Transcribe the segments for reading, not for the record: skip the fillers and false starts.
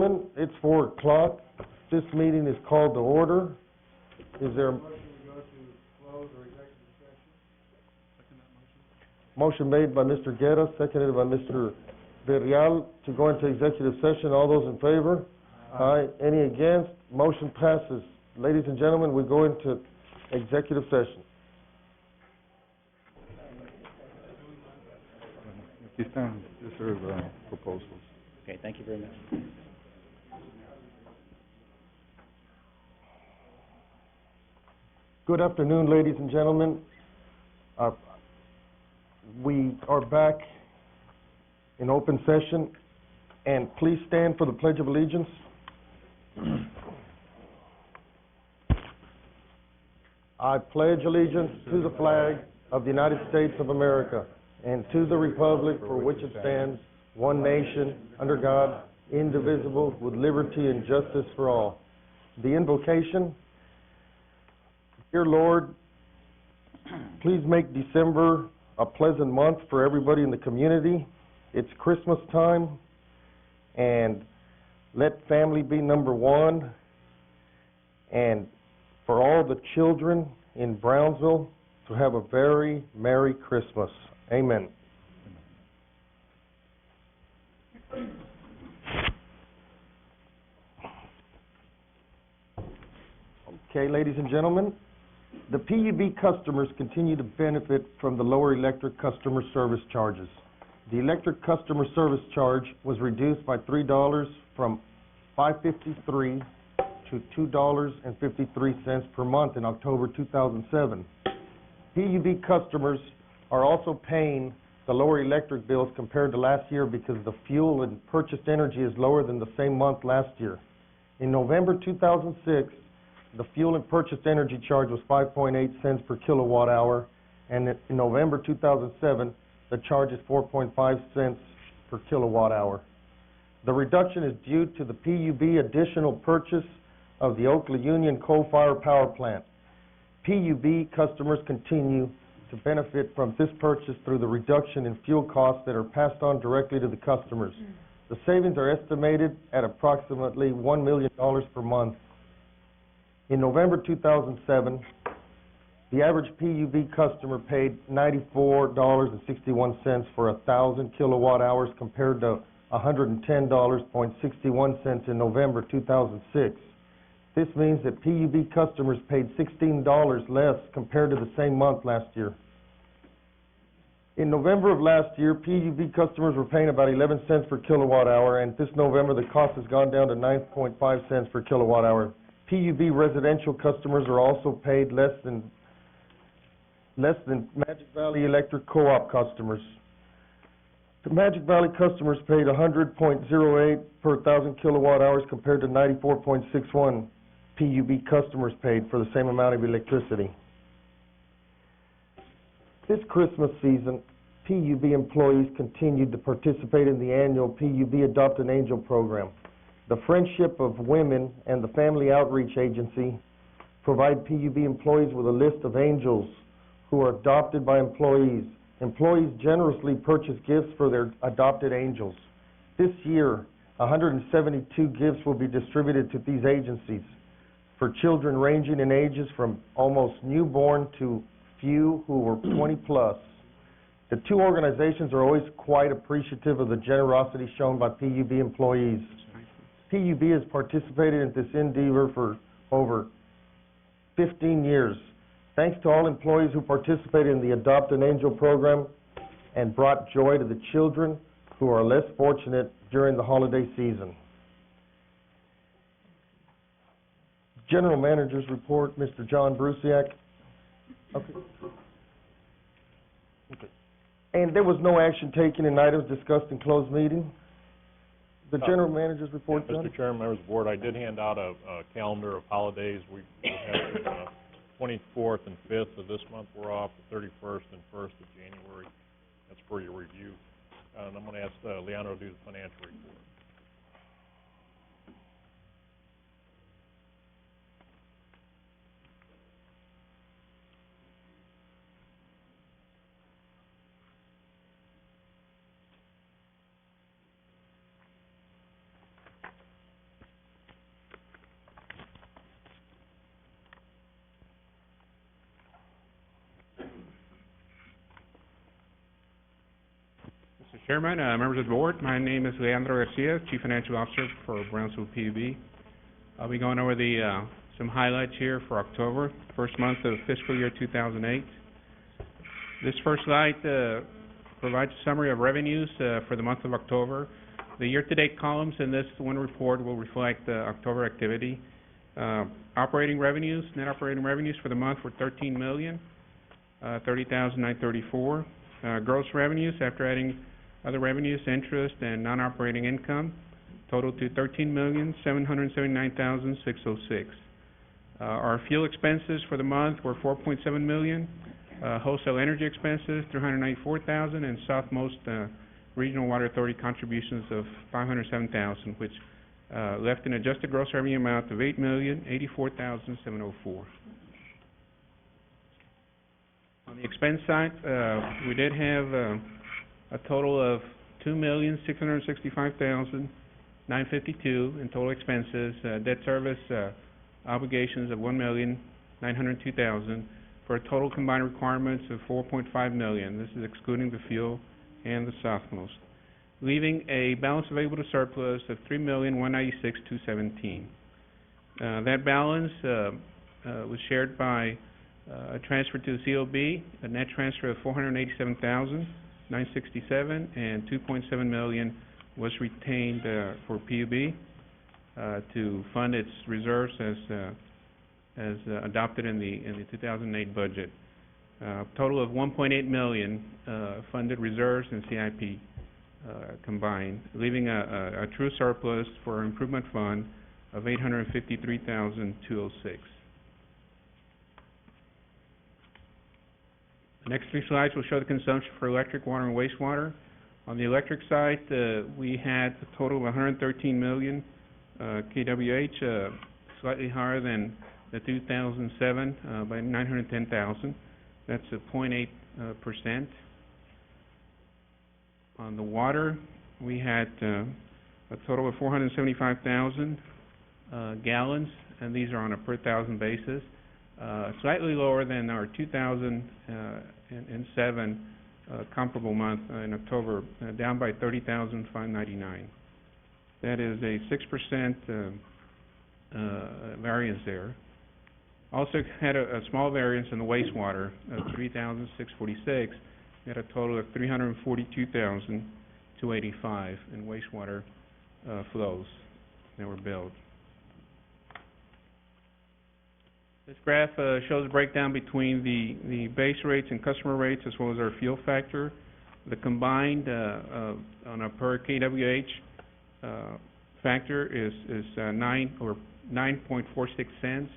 It's 4 o'clock. This meeting is called to order. Is there a Motion to go to close or executive session? Second that motion. motion made by Mr. Guerra, seconded by Mr. Villarreal to go into executive session? All those in favor? Aye. Any against? Motion passes. Ladies and gentlemen, we go into executive session. Aquí están, these are the proposals. Okay, thank you very much. Good afternoon, ladies and gentlemen. We are back in open session, and please stand for the Pledge of Allegiance. I pledge allegiance to the flag of the United States of America and to the republic for which it stands, one nation, under God, indivisible, with liberty and justice for all. The invocation. Dear Lord, please make December a pleasant month for everybody in the community. It's Christmas time, and let family be number one. And for all the children in Brownsville to have a very Merry Christmas. Amen. Okay, ladies and gentlemen. The PUB customers continue to benefit from the lower electric customer service charges. The electric customer service charge was reduced by $3 from $5.53 to $2.53 per month in October 2007. PUB customers are also paying the lower electric bills compared to last year because the fuel and purchased energy is lower than the same month last year. In November 2006, the fuel and purchased energy charge was 5.8 cents per kilowatt hour, and in November 2007, the charge is 4.5 cents per kilowatt hour. The reduction is due to the PUB additional purchase of the Oakland Union coal-fired power plant. PUB customers continue to benefit from this purchase through the reduction in fuel costs that are passed on directly to the customers. The savings are estimated at approximately $1 million per month. In November 2007, the average PUB customer paid $94.61 for 1,000 kilowatt hours compared to $110.61 in November 2006. This means that PUB customers paid $16 less compared to the same month last year. In November of last year, PUB customers were paying about 11 cents per kilowatt hour, and this November the cost has gone down to 9.5 cents per kilowatt hour. PUB residential customers are also paid less than Magic Valley Electric Co-op customers. The Magic Valley customers paid 100.08 per 1,000 kilowatt hours compared to 94.61 PUB customers paid for the same amount of electricity. This Christmas season, PUB employees continued to participate in the annual PUB Adopt an Angel program. The Friendship of Women and the Family Outreach Agency provide PUB employees with a list of angels who are adopted by employees. Employees generously purchase gifts for their adopted angels. This year, 172 gifts will be distributed to these agencies for children ranging in ages from almost newborn to few who were 20 plus. The two organizations are always quite appreciative of the generosity shown by PUB employees. PUB has participated in this endeavor for over 15 years. Thanks to all employees who participated in the Adopt an Angel program and brought joy to the children who are less fortunate during the holiday season. General Manager's report, Mr. John Brusiak. Okay. And there was no action taken in items discussed in closed meeting. The General Manager's report, yeah, John? Mr. Chairman, members of the board, I did hand out a calendar of holidays. We have the 24th and 5th of this month we're off, the 31st and 1st of January. That's for your review. And I'm going to ask Leandro to do the financial report. Chairman, members of the board, my name is Leandro Garcia, Chief Financial Officer for Brownsville PUB. I'll be going over some highlights here for October, first month of fiscal year 2008. This first slide provides a summary of revenues for the month of October. The year-to-date columns in this one report will reflect October activity. Operating revenues, net operating revenues for the month were $13,030,934. Gross revenues, after adding other revenues, interest, and non-operating income, totaled to $13,779,606. Our fuel expenses for the month were $4.7 million. Wholesale energy expenses, $394,000, and Southmost Regional Water Authority contributions of $507,000, which left an adjusted gross revenue amount of $8,084,704. On the expense side, we did have a total of $2,665,952 in total expenses, debt service obligations of $1,902,000, for a total combined requirements of $4.5 million. This is excluding the fuel and the Southmost, leaving a balance available to surplus of $3,196,217. That balance was shared by a transfer to the COB, a net transfer of $487,967, and $2.7 million was retained for PUB to fund its reserves as adopted in the 2008 budget. Total of $1.8 million funded reserves and CIP combined, leaving a true surplus for our improvement fund of $853,206. The next three slides will show the consumption for electric, water, and wastewater. On the electric side, we had a total of 113 million kWh, slightly higher than the 2007 by 910,000. That's a 0.8%. On the water, we had a total of 475,000 gallons, and these are on a per thousand basis. Slightly lower than our 2007 comparable month in October, down by 30,599. That is a 6% variance there. Also had a small variance in the wastewater of 3,646. We had a total of 342,285 in wastewater flows that were billed. This graph shows a breakdown between the base rates and customer rates, as well as our fuel factor. The combined on a per kWh factor is 9.46 cents.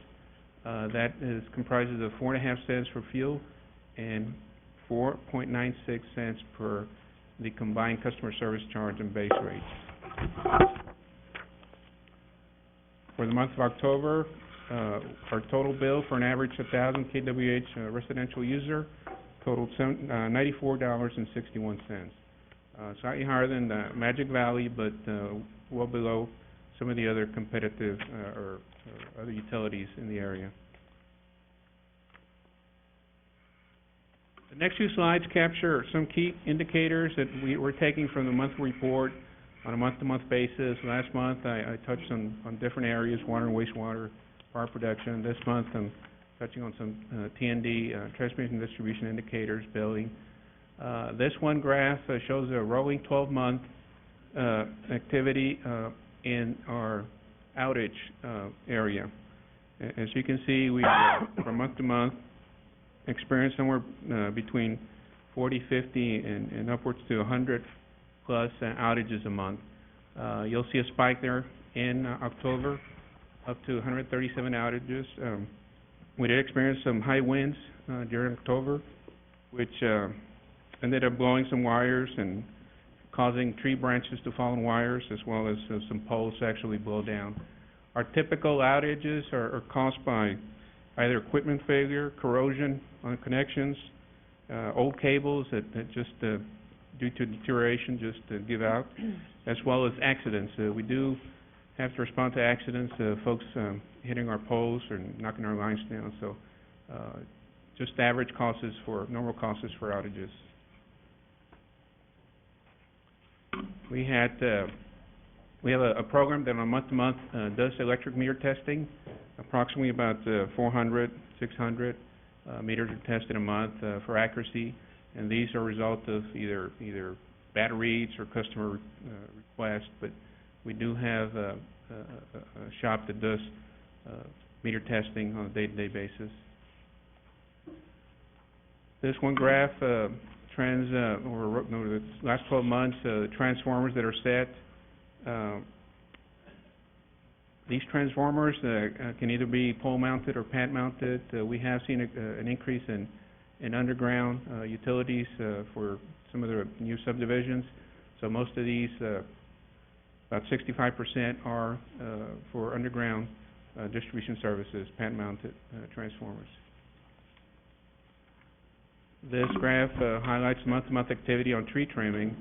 That comprises of 4.5 cents for fuel and 4.96 cents per the combined customer service charge and base rates. For the month of October, our total bill for an average 1,000 kWh residential user totaled $94.61. Slightly higher than the Magic Valley, but well below some of the other competitive or other utilities in the area. The next few slides capture some key indicators that we're taking from the monthly report on a month-to-month basis. Last month, I touched on different areas, water and wastewater, power production. This month, I'm touching on some T&D, transmission and distribution indicators, billing. This one graph shows a rolling 12-month activity in our outage area. As you can see, we from month to month experience somewhere between 40, 50, and upwards to 100 plus outages a month. You'll see a spike there in October, up to 137 outages. We did experience some high winds during October, which ended up blowing some wires and causing tree branches to fall on wires, as well as some poles to actually blow down. Our typical outages are caused by either equipment failure, corrosion on connections, old cables that just due to deterioration just give out, as well as accidents. We do have to respond to accidents, folks hitting our poles or knocking our lines down. So just average normal costs for outages. We have a program that on a month-to-month does electric meter testing. Approximately about 400, 600 meters are tested a month for accuracy, and these are a result of either bad reads or customer requests. But we do have a shop that does meter testing on a day-to-day basis. This one graph trends over the last 12 months, transformers that are set. These transformers can either be pole-mounted or pad-mounted. We have seen an increase in underground utilities for some of the new subdivisions. So most of these, about 65% are for underground distribution services, pad-mounted transformers. This graph highlights month-to-month activity on tree trimming,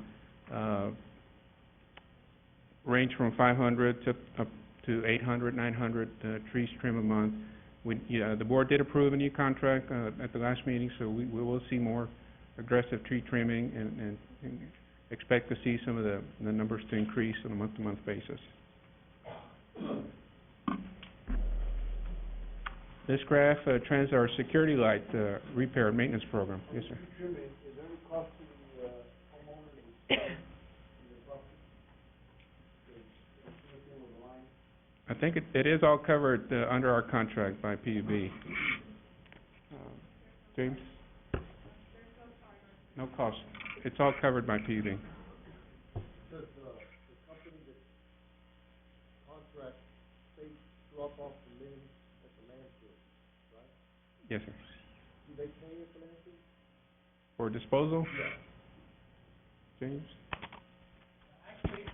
range from 500 to up to 800, 900 trees trimmed a month. The board did approve a new contract at the last meeting, so we will see more aggressive tree trimming and expect to see some of the numbers to increase on a month-to-month basis. This graph trends our security light repair and maintenance program. Yes, sir. Trimming, is there any cost to the homeowner in the property? Anything with the line? I think it is all covered under our contract by PUB. James? No cost. It's all covered by PUB. Does the company that contract state drop off the limbs at the landfill, right? Yes, sir. Do they pay at the landfill? For disposal? Yeah. James? Actually, the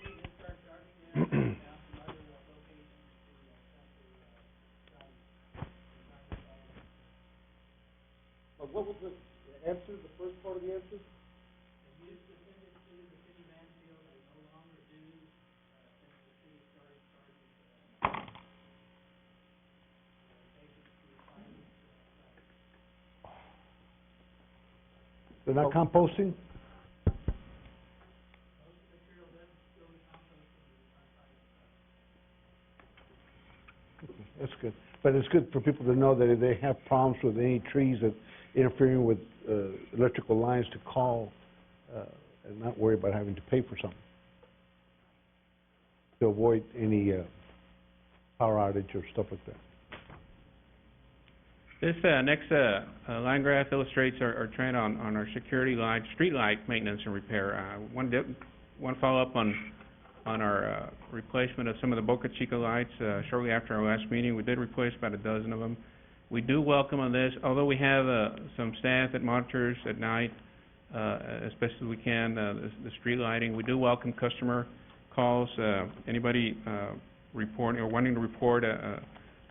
city did start charging them, and now some other locations What was the answer, the first part of the answer? they used to send it to the city landfill, they no longer do, since the city started charging They're not composting? That's good. But it's good for people to know that if they have problems with any trees that interfering with electrical lines to call and not worry about having to pay for something. To avoid any power outage or stuff like that. This next line graph illustrates our trend on our security light, street light maintenance and repair. One follow-up on our replacement of some of the Boca Chica lights. Shortly after our last meeting, we did replace about a dozen of them. We do welcome on this, although we have some staff that monitors at night, as best as we can, the street lighting. We do welcome customer calls. Anybody reporting or wanting to report a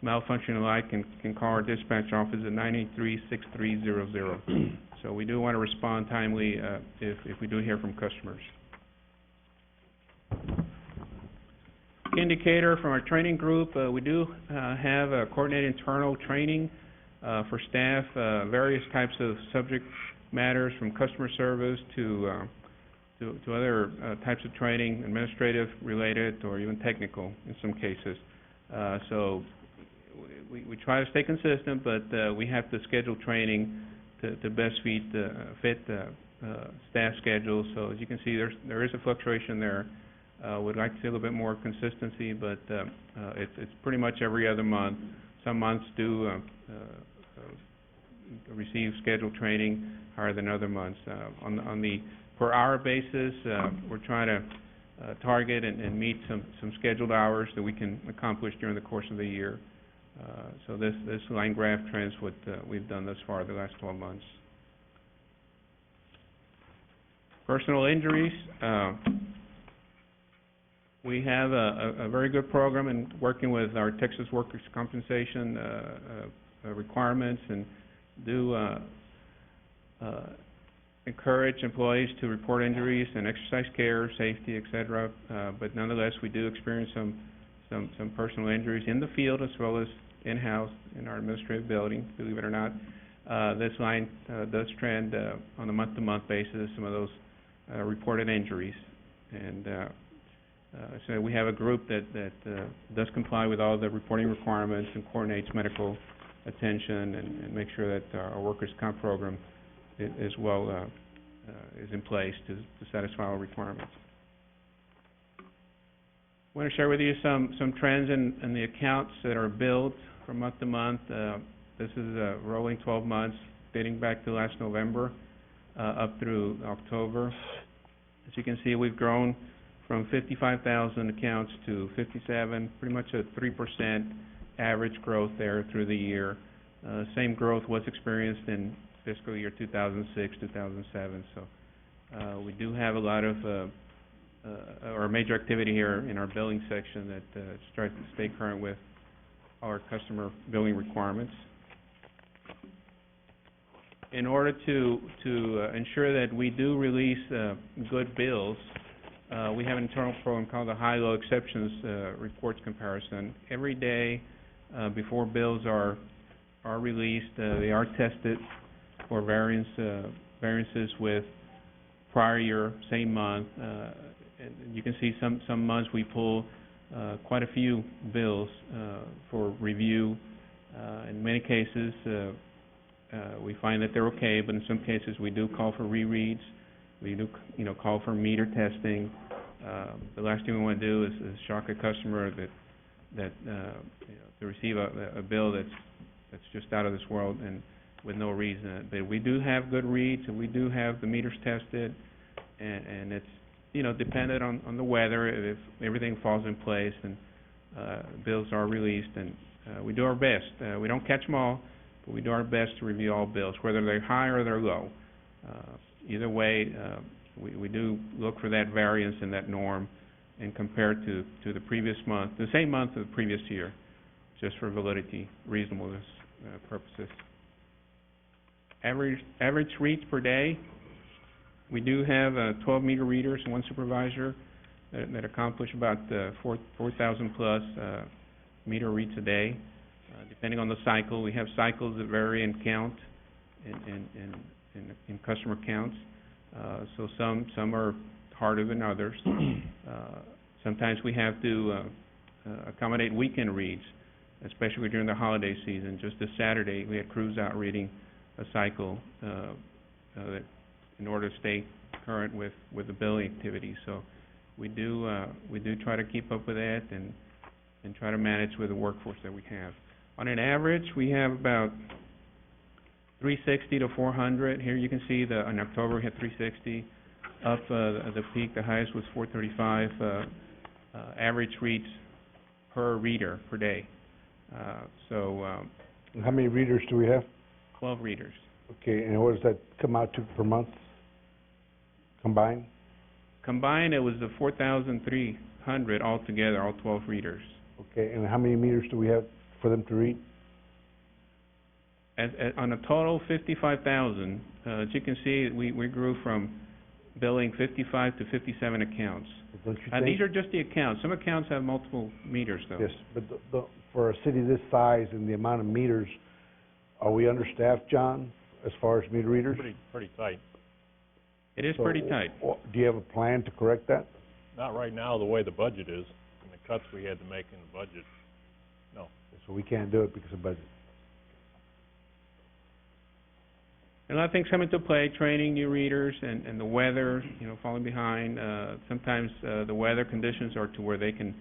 malfunctioning light can call our dispatch office at 983-6300. So we do want to respond timely if we do hear from customers. Indicator from our training group, we do have a coordinated internal training for staff, various types of subject matters from customer service to other types of training, administrative related or even technical in some cases. So we try to stay consistent, but we have to schedule training to best fit staff schedules. So as you can see, there is a fluctuation there. We'd like to see a little bit more consistency, but it's pretty much every other month. Some months do receive scheduled training higher than other months. On the per hour basis, we're trying to target and meet some scheduled hours that we can accomplish during the course of the year. So this line graph trends what we've done thus far the last 12 months. Personal injuries. We have a very good program in working with our Texas workers' compensation requirements, and do encourage employees to report injuries and exercise care, safety, etc. But nonetheless, we do experience some personal injuries in the field as well as in-house in our administrative building, believe it or not. This line does trend on a month-to-month basis, some of those reported injuries. And so we have a group that does comply with all the reporting requirements and coordinates medical attention and make sure that our workers' comp program is well is in place to satisfy all requirements. I want to share with you some trends in the accounts that are billed from month to month. This is rolling 12 months dating back to last November up through October. As you can see, we've grown from 55,000 accounts to 57, pretty much a 3% average growth there through the year. Same growth was experienced in fiscal year 2006, 2007. So we do have a lot of or major activity here in our billing section that tries to stay current with our customer billing requirements. In order to ensure that we do release good bills, we have an internal program called the High-Low Exceptions Reports Comparison. Every day before bills are released, they are tested for variances with prior year, same month. And you can see some months we pull quite a few bills for review. In many cases, we find that they're okay, but in some cases we do call for rereads. We do, call for meter testing. The last thing we want to do is shock a customer that to receive a bill that's just out of this world and with no reason. But we do have good reads, and we do have the meters tested, and it's dependent on the weather. If everything falls in place and bills are released, and we do our best. We don't catch them all, but we do our best to review all bills, whether they're high or they're low. Either way, we do look for that variance in that norm and compare it to the previous month, the same month of the previous year, just for validity, reasonableness purposes. Average reads per day. We do have 12 meter readers and one supervisor that accomplish about 4,000 plus meter reads a day. Depending on the cycle, we have cycles that vary in count in customer counts. So some are harder than others. Sometimes we have to accommodate weekend reads, especially during the holiday season. Just this Saturday, we had crews out reading a cycle that in order to stay current with the billing activity. So we do try to keep up with that and try to manage with the workforce that we have. On an average, we have about 360 to 400. Here you can see in October we had 360. Up the peak, the highest was 435 average reads per reader per day. How many readers do we have? 12 readers. Okay, and what does that come out to per month? Combined? Combined, it was the 4,300 altogether, all 12 readers. Okay, and how many meters do we have for them to read? On a total 55,000, as you can see, we grew from billing 55 to 57 accounts. Don't you And think? these are just the accounts. Some accounts have multiple meters, though. Yes, but for a city this size and the amount of meters, are we understaffed, John, as far as meter readers? Pretty tight. It is So, pretty tight. Do you have a plan to correct that? Not right now, the way the budget is, and the cuts we had to make in the budget. No. So we can't do it because of budget. And a lot of things come into play, training new readers and the weather, falling behind. Sometimes the weather conditions are to where they can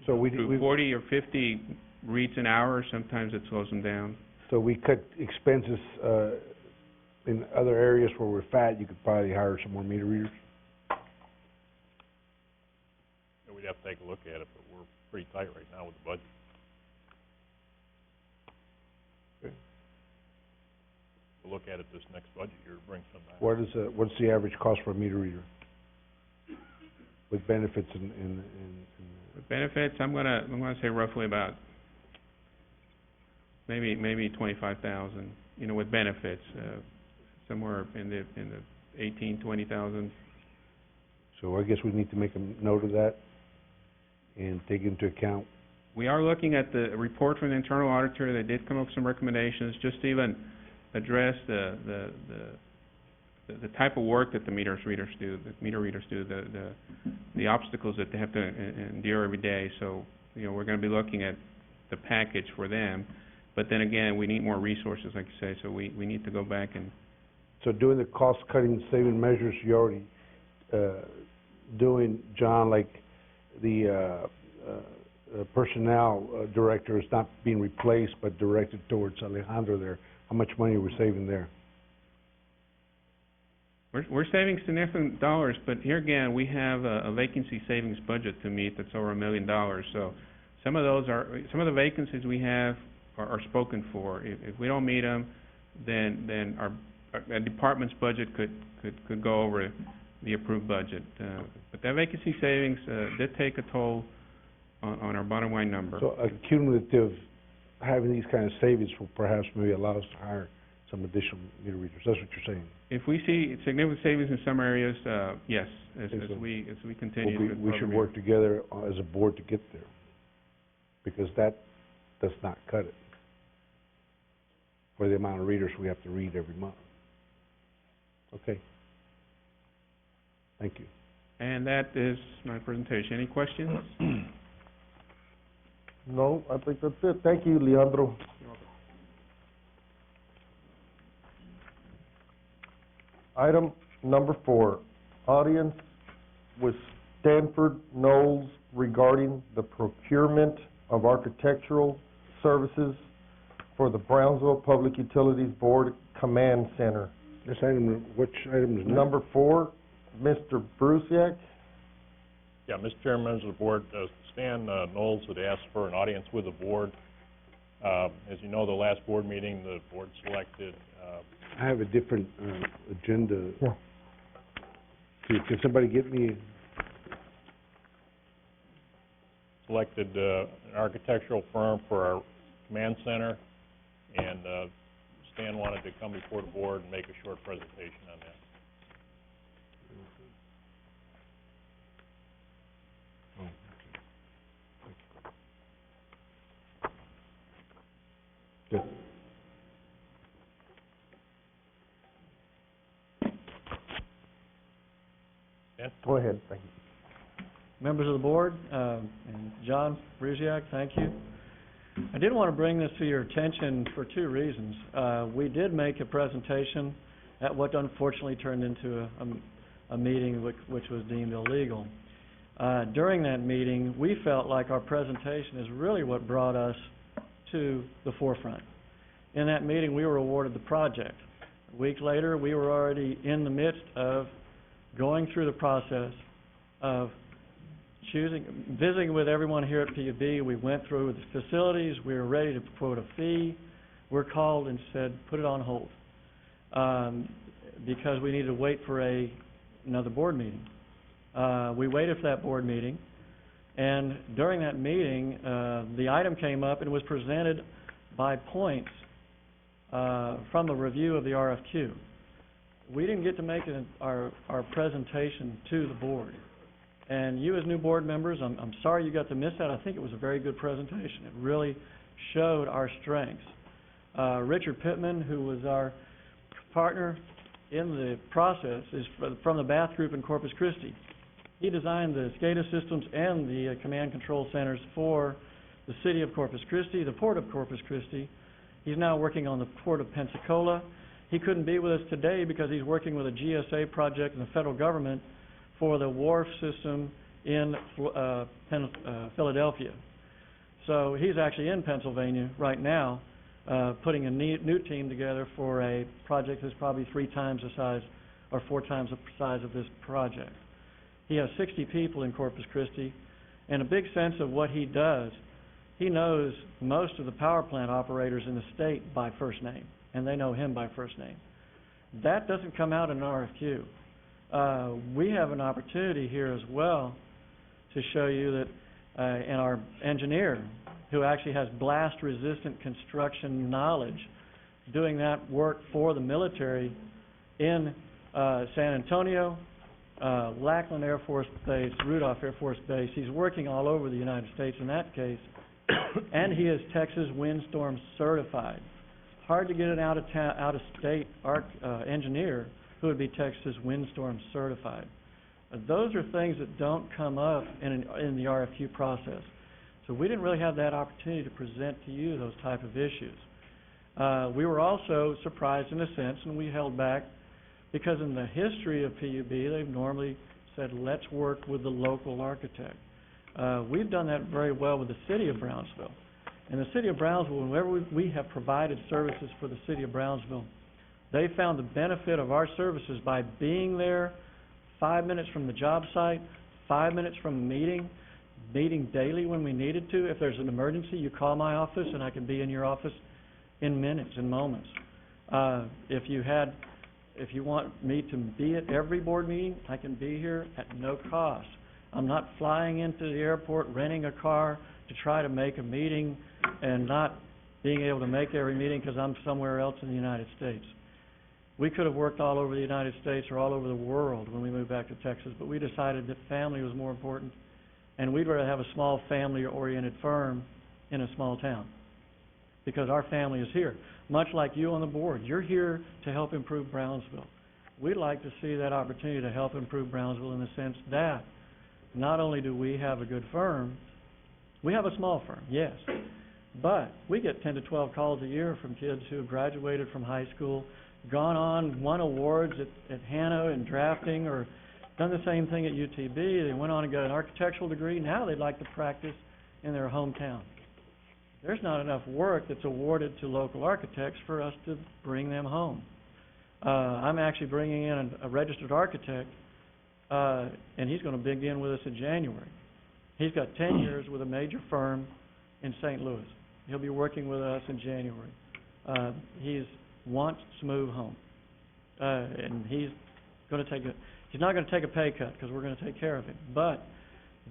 So we do 40 or 50 reads an hour. Sometimes it slows them down. So we cut expenses in other areas where we're fat. You could probably hire some more meter readers. Yeah, we'd have to take a look at it, but we're pretty tight right now with the budget. Okay. We'll look at it this next budget year to bring some back. What's the average cost for a meter reader with benefits and With benefits, I'm gonna say roughly about maybe 25,000. With benefits, somewhere in the 18-20,000. So I guess we need to make a note of that and take into account. We are looking at the report from the internal auditor. They did come up with some recommendations just to even address the the type of work that the meter readers do, the obstacles that they have to endure every day. So, you know, we're going to be looking at the package for them. But then again, we need more resources, like you say, so we need to go back and... So doing the cost-cutting, saving measures you're already doing, John, like the personnel director is not being replaced but directed towards Alejandro there. How much money are we saving there? We're saving significant dollars, but here again, we have a vacancy savings budget to meet that's over $1 million. So some of the vacancies we have are spoken for. If we don't meet them, then our department's budget could go over the approved budget. But that vacancy savings did take a toll on our bottom line number. So a cumulative, having these kind of savings will perhaps maybe allow us to hire some additional meter readers. That's what you're saying. If we see significant savings in some areas, yes, as we continue. We should work together as a board to get there, because that does not cut it for the amount of readers we have to read every month. Okay. Thank you. And that is my presentation. Any questions? No, I think that's it. Thank you, Leandro. Item number 4, audience with Stanford Knowles regarding the procurement of architectural services for the Brownsville Public Utilities Board Command Center. This item, which item is Number 4, Mr. Brusiak. Yeah, Mr. Chairman, members of the board, Stan Knowles had asked for an audience with the board. As you know, the last board meeting, the board selected... I have a different agenda. Yeah. Can somebody get me? selected an architectural firm for our command center, and Stan wanted to come before the board and make a short presentation on that. Good. Stan? Go ahead, thank you. Members of the board, and John Brusiak, thank you. I did want to bring this to your attention for two reasons. We did make a presentation at what unfortunately turned into a meeting which was deemed illegal. During that meeting, we felt like our presentation is really what brought us to the forefront. In that meeting, we were awarded the project. A week later, we were already in the midst of going through the process of visiting with everyone here at PUB. We went through the facilities. We were ready to quote a fee. We're called and said, put it on hold, because we needed to wait for another board meeting. We waited for that board meeting, and during that meeting, the item came up and was presented by points from the review of the RFQ. We didn't get to make our presentation to the board. And you as new board members, I'm sorry you got to miss that. I think it was a very good presentation. It really showed our strengths. Richard Pittman, who was our partner in the process, is from the Bath Group in Corpus Christi. He designed the SCADA systems and the command control centers for the city of Corpus Christi, the port of Corpus Christi. He's now working on the port of Pensacola. He couldn't be with us today because he's working with a GSA project in the federal government for the wharf system in Philadelphia. So he's actually in Pennsylvania right now, putting a new team together for a project that's probably 3 times the size or 4 times the size of this project. He has 60 people in Corpus Christi, and a big sense of what he does. He knows most of the power plant operators in the state by first name, and they know him by first name. That doesn't come out in an RFQ. We have an opportunity here as well to show you that, and our engineer, who actually has blast-resistant construction knowledge, doing that work for the military in San Antonio, Lackland Air Force Base, Rudolph Air Force Base. He's working all over the United States in that case, and he is Texas windstorm certified. Hard to get an out-of-state engineer who would be Texas windstorm certified. Those are things that don't come up in the RFQ process. So we didn't really have that opportunity to present to you those type of issues. We were also surprised in a sense, and we held back, because in the history of PUB, they've normally said, let's work with the local architect. We've done that very well with the city of Brownsville. And the city of Brownsville, whenever we have provided services for the city of Brownsville, they found the benefit of our services by being there 5 minutes from the job site, 5 minutes from a meeting daily when we needed to. If there's an emergency, you call my office and I can be in your office in minutes, in moments. If you want me to be at every board meeting, I can be here at no cost. I'm not flying into the airport, renting a car to try to make a meeting and not being able to make every meeting because I'm somewhere else in the United States. We could have worked all over the United States or all over the world when we moved back to Texas, but we decided that family was more important, and we'd rather have a small family-oriented firm in a small town because our family is here. Much like you on the board, you're here to help improve Brownsville. We'd like to see that opportunity to help improve Brownsville in the sense that not only do we have a good firm, we have a small firm, yes, but we get 10 to 12 calls a year from kids who have graduated from high school, gone on, won awards at Hannah in drafting, or done the same thing at UTB. They went on and got an architectural degree. Now they'd like to practice in their hometown. There's not enough work that's awarded to local architects for us to bring them home. I'm actually bringing in a registered architect, and he's going to begin with us in January. He's got 10 years with a major firm in St. Louis. He'll be working with us in January. He wants to move home, and he's not going to take a pay cut because we're going to take care of him. But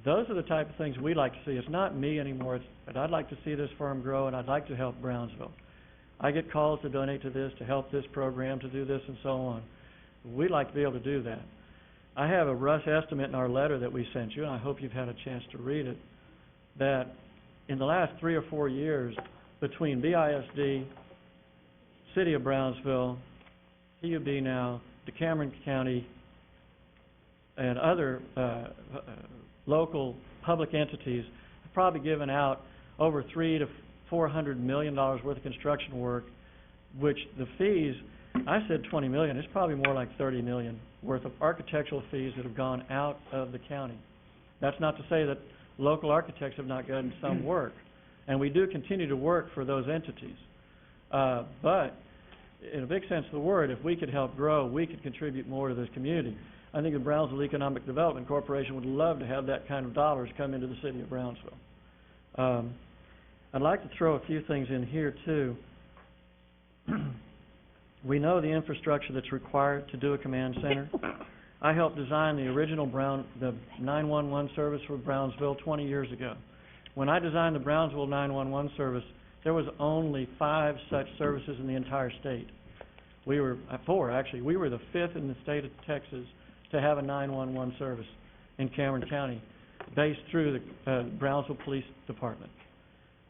those are the type of things we like to see. It's not me anymore. But I'd like to see this firm grow, and I'd like to help Brownsville. I get calls to donate to this, to help this program, to do this, and so on. We'd like to be able to do that. I have a rough estimate in our letter that we sent you, and I hope you've had a chance to read it, that in the last 3 or 4 years, between BISD, City of Brownsville, PUB now, Decameron County, and other local public entities have probably given out over $300 to $400 million worth of construction work, which the fees, I said $20 million, it's probably more like $30 million worth of architectural fees that have gone out of the county. That's not to say that local architects have not gotten some work, and we do continue to work for those entities. But in a big sense of the word, if we could help grow, we could contribute more to this community. I think the Brownsville Economic Development Corporation would love to have that kind of dollars come into the city of Brownsville. I'd like to throw a few things in here, too. We know the infrastructure that's required to do a command center. I helped design the original the 911 service for Brownsville 20 years ago. When I designed the Brownsville 911 service, there was only 5 such services in the entire state. We were, 4 actually, we were the 5th in the state of Texas to have a 911 service in Cameron County, based through the Brownsville Police Department.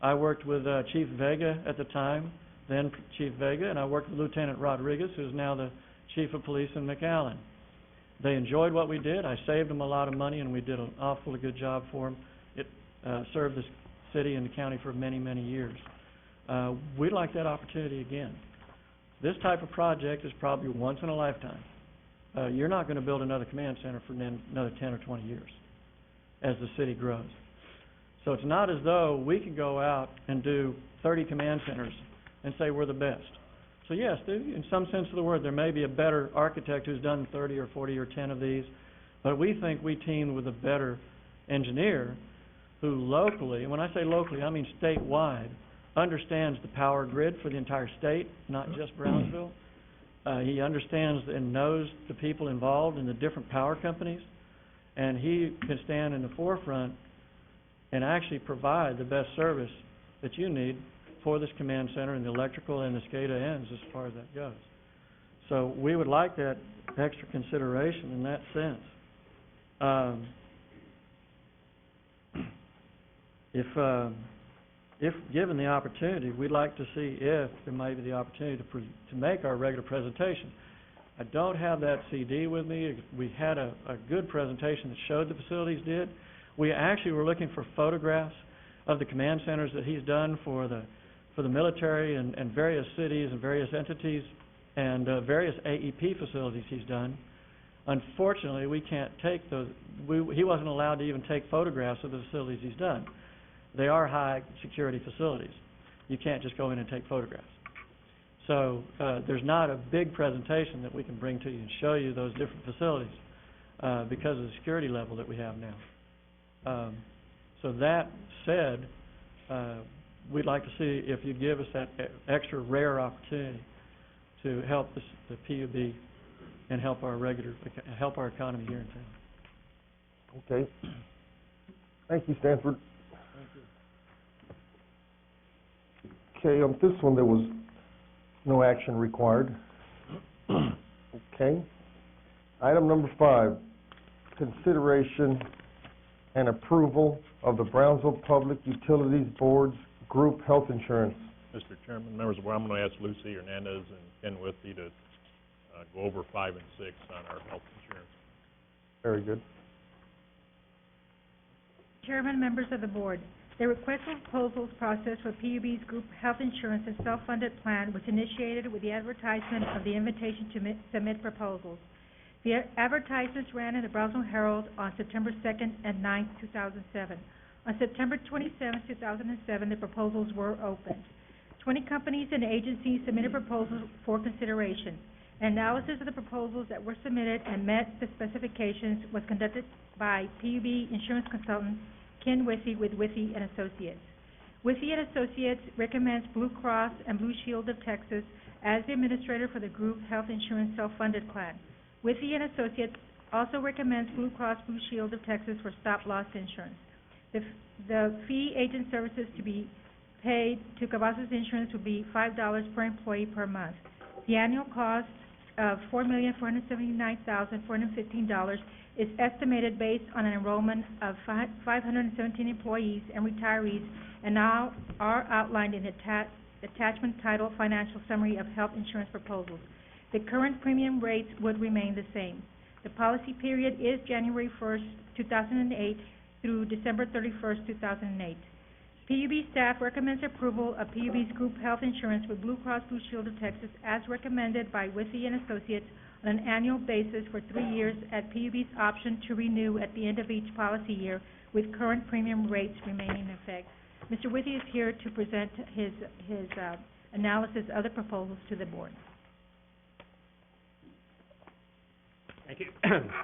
I worked with Chief Vega at the time, then Chief Vega, and I worked with Lieutenant Rodriguez, who's now the Chief of Police in McAllen. They enjoyed what we did. I saved them a lot of money, and we did an awfully good job for them. It served the city and the county for many, many years. We'd like that opportunity again. This type of project is probably once in a lifetime. You're not going to build another command center for another 10 or 20 years as the city grows. So it's not as though we can go out and do 30 command centers and say we're the best. So yes, in some sense of the word, there may be a better architect who's done 30 or 40 or 10 of these, but we think we teamed with a better engineer who locally, and when I say locally, I mean statewide, understands the power grid for the entire state, not just Brownsville. He understands and knows the people involved in the different power companies, and he can stand in the forefront and actually provide the best service that you need for this command center and the electrical and the SCADA ends as far as that goes. So we would like that extra consideration in that sense. If given the opportunity, we'd like to see if there might be the opportunity to make our regular presentation. I don't have that CD with me. We had a good presentation that showed the facilities did. We actually were looking for photographs of the command centers that he's done for the military and various cities and various entities and various AEP facilities he's done. Unfortunately, we can't take those. He wasn't allowed to even take photographs of the facilities he's done. They are high security facilities. You can't just go in and take photographs. So there's not a big presentation that we can bring to you and show you those different facilities because of the security level that we have now. So that said, we'd like to see if you give us that extra rare opportunity to help the PUB and help our economy here in town. Okay. Thank you, Stanford. Okay, on this one, there was no action required. Okay. Item number 5, consideration and approval of the Brownsville Public Utilities Board's group health insurance. Mr. Chairman, members of the board, I'm going to ask Lucy Hernandez and Ken Withey to go over 5 and 6 on our health insurance. Very good. Chairman, members of the board, the request for proposals process for PUB's group health insurance and self-funded plan was initiated with the advertisement of the invitation to submit proposals. The advertisements ran in the Brownsville Herald on September 2nd and 9th, 2007. On September 27th, 2007, the proposals were opened. 20 companies and agencies submitted proposals for consideration. An analysis of the proposals that were submitted and met the specifications was conducted by PUB insurance consultant Ken Withey with Withey and Associates. Withey and Associates recommends Blue Cross and Blue Shield of Texas as the administrator for the group health insurance self-funded plan. Withey and Associates also recommends Blue Cross Blue Shield of Texas for stop-loss insurance. The fee agent services to be paid to Cavazos Insurance would be $5 per employee per month. The annual cost of $4,479,415 is estimated based on an enrollment of 517 employees and retirees, and now are outlined in the attachment titled Financial Summary of Health Insurance Proposals. The current premium rates would remain the same. The policy period is January 1st, 2008 through December 31st, 2008. PUB staff recommends approval of PUB's group health insurance with Blue Cross Blue Shield of Texas as recommended by Withey and Associates on an annual basis for 3 years at PUB's option to renew at the end of each policy year with current premium rates remaining in effect. Mr. Withey is here to present his analysis of the proposals to the board. Thank you.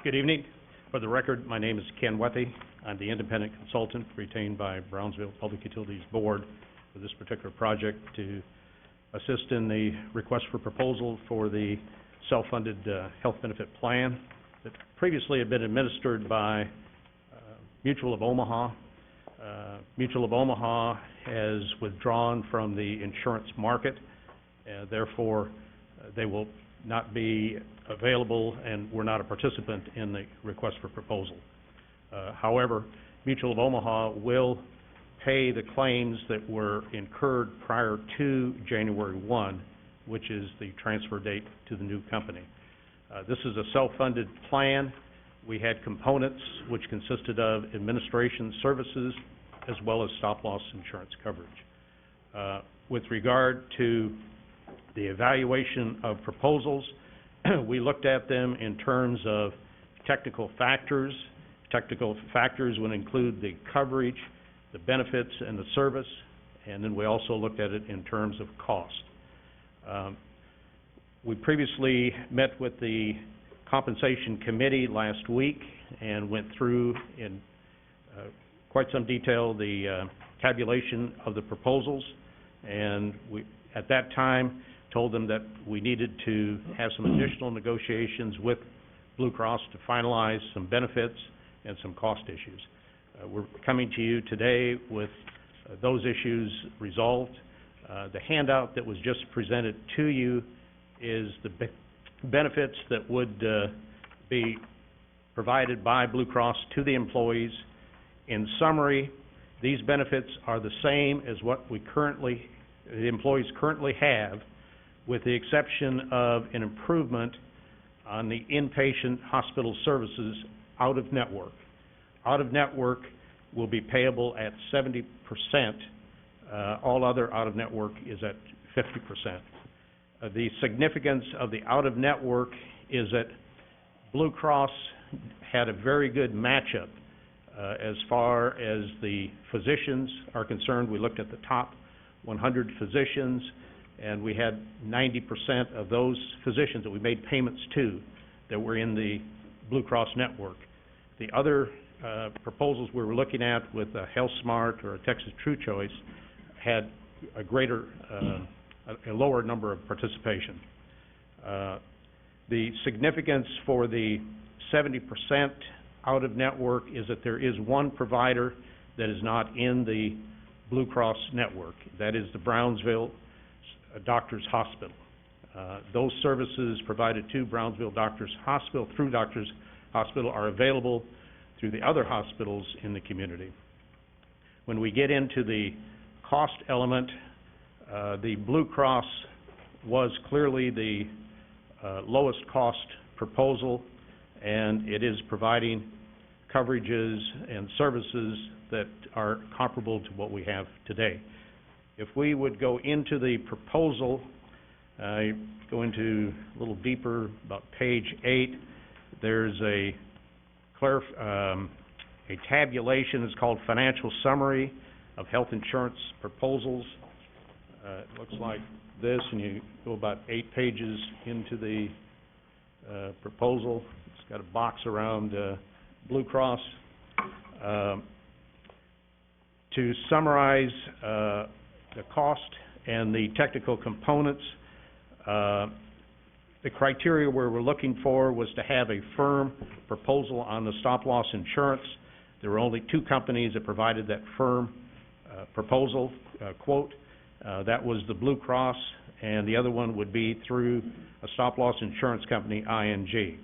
Good evening. For the record, my name is Ken Withey. I'm the independent consultant retained by Brownsville Public Utilities Board for this particular project to assist in the request for proposal for the self-funded health benefit plan that previously had been administered by Mutual of Omaha. Mutual of Omaha has withdrawn from the insurance market. Therefore, they will not be available, and we're not a participant in the request for proposal. However, Mutual of Omaha will pay the claims that were incurred prior to January 1, which is the transfer date to the new company. This is a self-funded plan. We had components which consisted of administration services as well as stop-loss insurance coverage. With regard to the evaluation of proposals, we looked at them in terms of technical factors. Technical factors would include the coverage, the benefits, and the service, and then we also looked at it in terms of cost. We previously met with the compensation committee last week and went through in quite some detail the tabulation of the proposals, and we at that time told them that we needed to have some additional negotiations with Blue Cross to finalize some benefits and some cost issues. We're coming to you today with those issues resolved. The handout that was just presented to you is the benefits that would be provided by Blue Cross to the employees. In summary, these benefits are the same as what the employees currently have, with the exception of an improvement on the inpatient hospital services out of network. Out of network will be payable at 70%. All other out of network is at 50%. The significance of the out of network is that Blue Cross had a very good matchup as far as the physicians are concerned. We looked at the top 100 physicians, and we had 90% of those physicians that we made payments to that were in the Blue Cross network. The other proposals we were looking at with Health Smart or Texas True Choice had a greater, a lower number of participation. The significance for the 70% out of network is that there is one provider that is not in the Blue Cross network. That is the Brownsville Doctors Hospital. Those services provided to Brownsville Doctors Hospital through Doctors Hospital are available through the other hospitals in the community. When we get into the cost element, the Blue Cross was clearly the lowest cost proposal, and it is providing coverages and services that are comparable to what we have today. If we would go into the proposal, go into a little deeper, about page 8, there's a tabulation. It's called Financial Summary of Health Insurance Proposals. It looks like this, and you go about 8 pages into the proposal. It's got a box around Blue Cross. To summarize the cost and the technical components, the criteria we were looking for was to have a firm proposal on the stop-loss insurance. There were only 2 companies that provided that firm proposal quote. That was the Blue Cross, and the other one would be through a stop-loss insurance company, ING.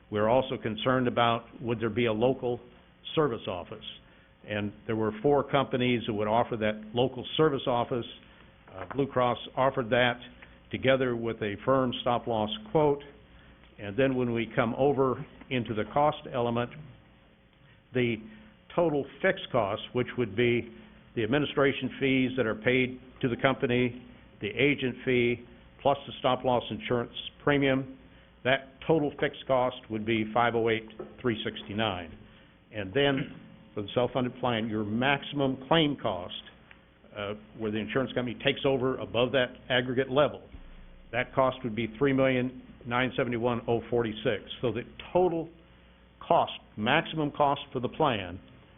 We're also concerned about would there be a local service office, and there were 4 companies that would offer that local service office. Blue Cross offered that together with a firm stop-loss quote, and then when we come over into the cost element, the total fixed cost, which would be the administration fees that are paid to the company, the agent fee, plus the stop-loss insurance premium, that total fixed cost would be $508,369. And then for the self-funded plan, your maximum claim cost, where the insurance company takes over above that aggregate level, that cost would be $3,971,046. So the total cost, maximum cost for the plan,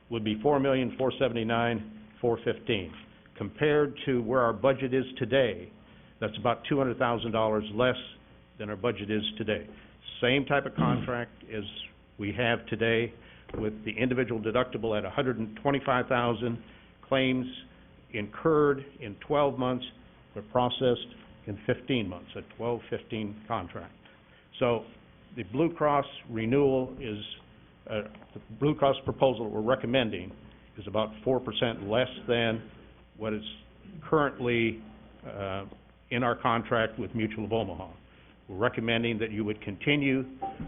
would be $4,479,415. Compared to where our budget is today, that's about $200,000 less than our budget is today. Same type of contract as we have today, with the individual deductible at $125,000, claims incurred in 12 months, but processed in 15 months, a 12-15 contract. So the Blue Cross renewal is, the Blue Cross proposal we're recommending is about 4% less than what is currently in our contract with Mutual of Omaha. We're recommending that you would continue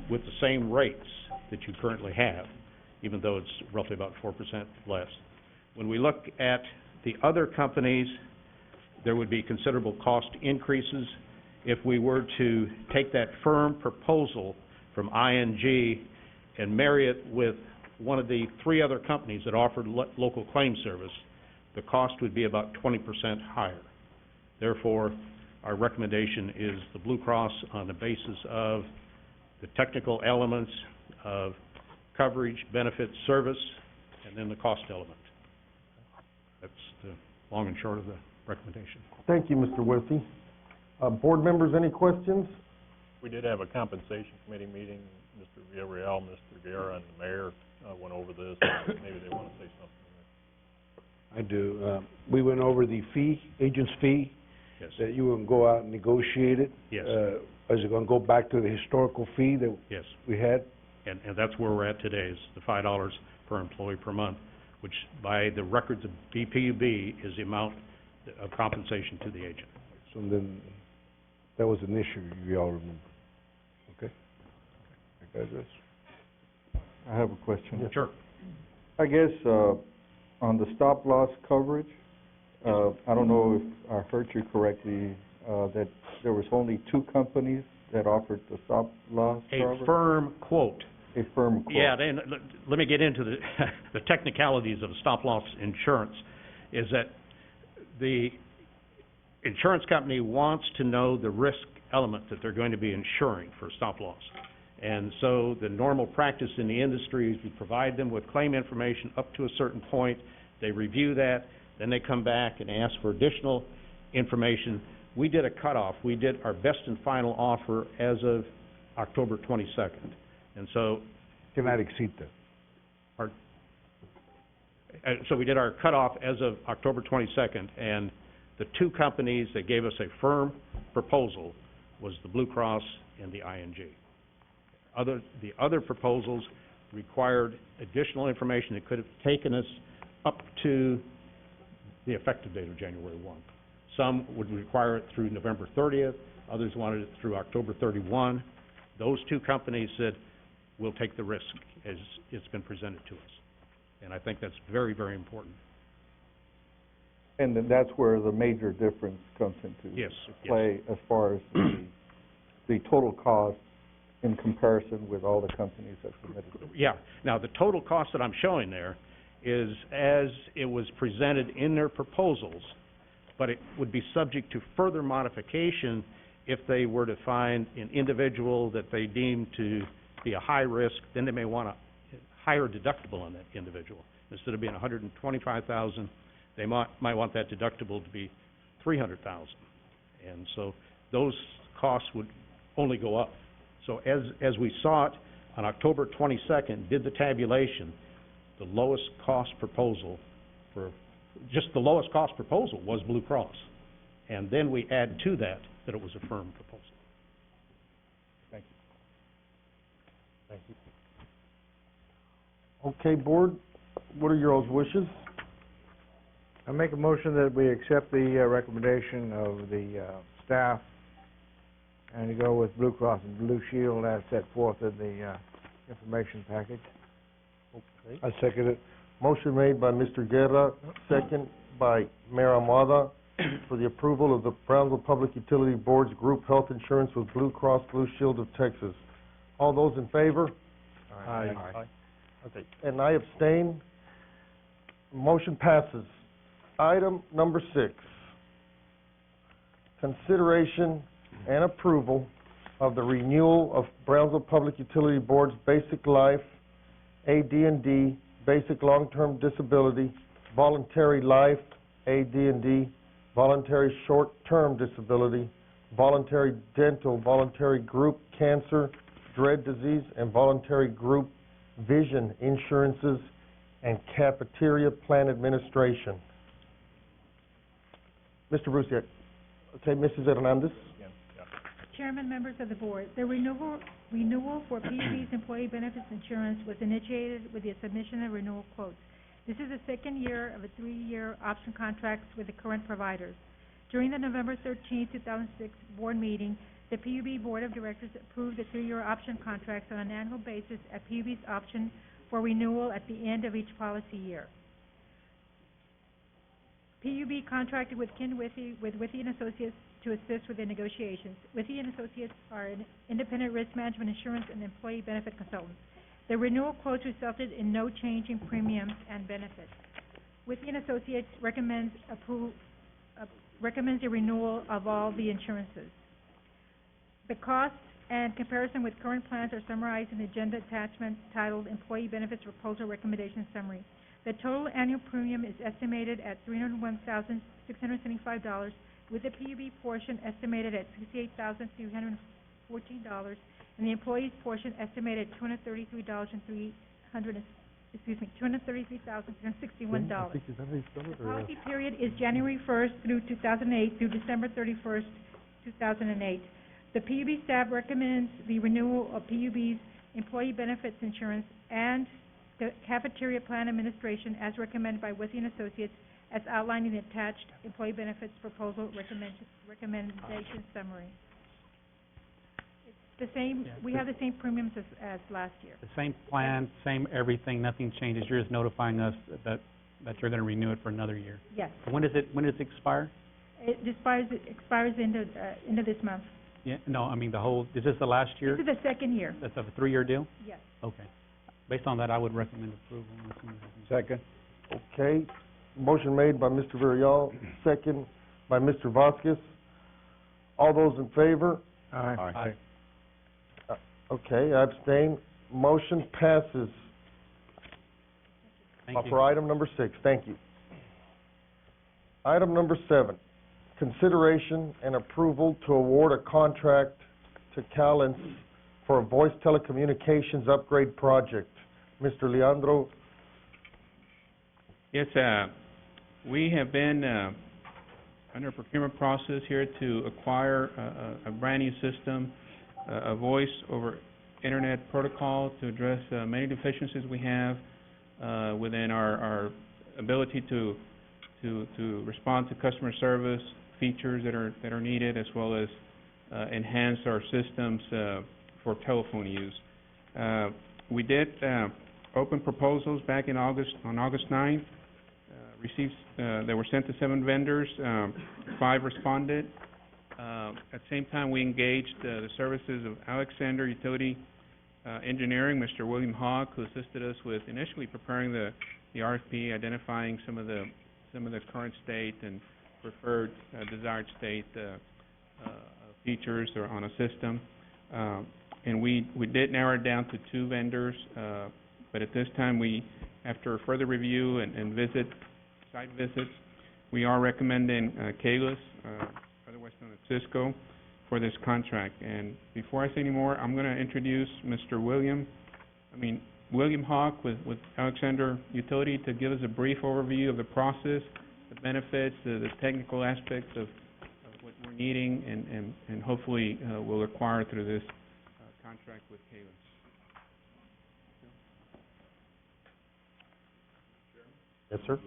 with the same rates that you currently have, even though it's roughly about 4% less. When we look at the other companies, there would be considerable cost increases. If we were to take that firm proposal from ING and marry it with one of the 3 other companies that offered local claim service, the cost would be about 20% higher. Therefore, our recommendation is the Blue Cross on the basis of the technical elements of coverage, benefits, service, and then the cost element. That's the long and short of the recommendation. Thank you, Mr. Wessey. Board members, any questions? We did have a compensation committee meeting. Mr. Villarreal, Mr. Guerra, and the mayor went over this. Maybe they want to say something. I do. We went over the fee, agent's fee, Yes. that you would go out and negotiate it. Yes. Is it going to go back to the historical fee that Yes. we had? And that's where we're at today, is the $5 per employee per month, which by the records of BPUB is the amount of compensation to the agent. So then, that was an issue, you all remember. Okay? address. I have a question. Sure. I guess, on the stop loss coverage, I don't know if I heard you correctly, that there was only 2 companies that offered the stop loss coverage? A firm quote. A firm quote. Yeah, then, let me get into the, the technicalities of stop-loss insurance, is that the insurance company wants to know the risk element that they're going to be insuring for stop-loss. And so the normal practice in the industry is we provide them with claim information up to a certain point, they review that, then they come back and ask for additional information. We did a cutoff. We did our best and final offer as of October 22nd. And so, Cannot exceed that. so we did our cutoff as of October 22nd, and the 2 companies that gave us a firm proposal was the Blue Cross and the ING. The other proposals required additional information that could have taken us up to the effective date of January 1. Some would require it through November 30th, others wanted it through October 31. Those 2 companies said, we'll take the risk as it's been presented to us. And I think that's very, very important. And then that's where the major difference comes into Yes, play as far as the total cost in comparison with all the companies that submitted. Yeah. Now, the total cost that I'm showing there is as it was presented in their proposals, but it would be subject to further modification if they were to find an individual that they deem to be a high risk, then they may want a higher deductible on that individual. Instead of being $125,000, they might want that deductible to be $300,000. And so those costs would only go up. So as we saw it on October 22nd, did the tabulation, the lowest cost proposal was Blue Cross. And then we add to that it was a firm proposal. Thank you. Okay, Board, what are your all's wishes? I make a motion that we accept the recommendation of the staff and to go with Blue Cross and Blue Shield as set forth in the information package. Okay. I second it. Motion made by Mr. Guerra, second by Mayor Amada, for the approval of the Brownsville Public Utility Board's group health insurance with Blue Cross Blue Shield of Texas. All those in favor? Aye. Okay, and I abstain. Motion passes. Item number 6, consideration and approval of the renewal of Brownsville Public Utility Board's basic life, AD&D, basic long-term disability, voluntary life, AD&D, voluntary short-term disability, voluntary dental, voluntary group cancer, dread disease, and voluntary group vision insurances, and cafeteria plan administration. Mr. Brusiak. Okay, Mrs. Hernandez. Chairman, members of the board, the renewal for PUB's employee benefits insurance was initiated with the submission of renewal quotes. This is the second year of a 3-year option contracts with the current providers. During the November 13, 2006 board meeting, the PUB Board of Directors approved the 3-year option contracts on an annual basis at PUB's option for renewal at the end of each policy year. PUB contracted with Ken Withey with Withey & Associates to assist with the negotiations. Withey & Associates are an independent risk management insurance and employee benefit consultants. The renewal quotes resulted in no change in premiums and benefits. Withey & Associates recommends the renewal of all the insurances. The costs and comparison with current plans are summarized in the agenda attachment titled Employee Benefits Proposal Recommendation Summary. The total annual premium is estimated at $301,675, with the PUB portion estimated at $68,314, and the employee's portion estimated at $233,361. The policy period is January 1st through 2008 through December 31st, 2008. The PUB staff recommends the renewal of PUB's employee benefits insurance and the cafeteria plan administration as recommended by Withey & Associates as outlined in the attached employee benefits proposal recommendation summary. The same, Yeah, we have the same premiums as last year. The same plan, same everything, nothing changes. You're just notifying us that you're gonna renew it for another year. Yes. When does it expire? It expires into this month. Yeah, no, I mean, is this the last year? This is the second year. That's a 3-year deal? Yes. Okay. Based on that, I would recommend approval. Second. Okay, motion made by Mr. Villarreal, second by Mr. Vasquez. All those in favor? Aye. Okay, I abstain. Motion passes. Thank you. For item number 6, thank you. Item number 7, consideration and approval to award a contract to Calens for a voice telecommunications upgrade project. Mr. Leandro. Yes, we have been under a procurement process here to acquire a brand-new system, a voice over internet protocol to address many deficiencies we have within our ability to respond to customer service features that are needed, as well as enhance our systems for telephone use. We did open proposals back in August, on August 9th. They were sent to 7 vendors, 5 responded. At the same time, we engaged the services of Alexander Utility Engineering, Mr. William Hawk, who assisted us with initially preparing the RFP, identifying some of the current state and preferred desired state features or on a system. And we did narrow it down to 2 vendors, but at this time, after further review and site visits, we are recommending Kalis, otherwise known as Cisco, for this contract. And before I say any more, I'm going to introduce Mr. William Hawk with Alexander Utility to give us a brief overview of the process, the benefits, the technical aspects of what we're needing, and hopefully we'll acquire through this contract with Kalis. Yes, sir.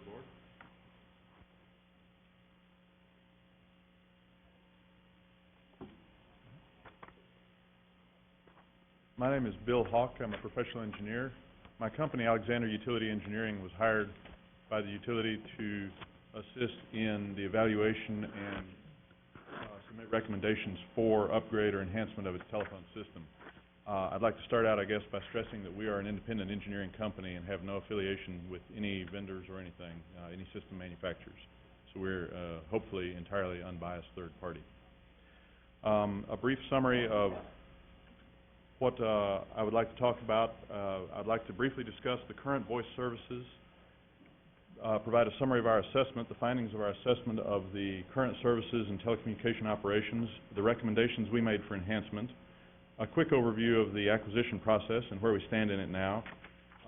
My name is Bill Hawk. I'm a professional engineer. My company, Alexander Utility Engineering, was hired by the utility to assist in the evaluation and submit recommendations for upgrade or enhancement of its telephone system. I'd like to start out, I guess, by stressing that we are an independent engineering company and have no affiliation with any vendors or anything, any system manufacturers. So we're hopefully entirely unbiased third party. A brief summary of what I would like to talk about. I'd like to briefly discuss the current voice services, provide a summary of our assessment, the findings of our assessment of the current services and telecommunication operations, the recommendations we made for enhancement, a quick overview of the acquisition process and where we stand in it now,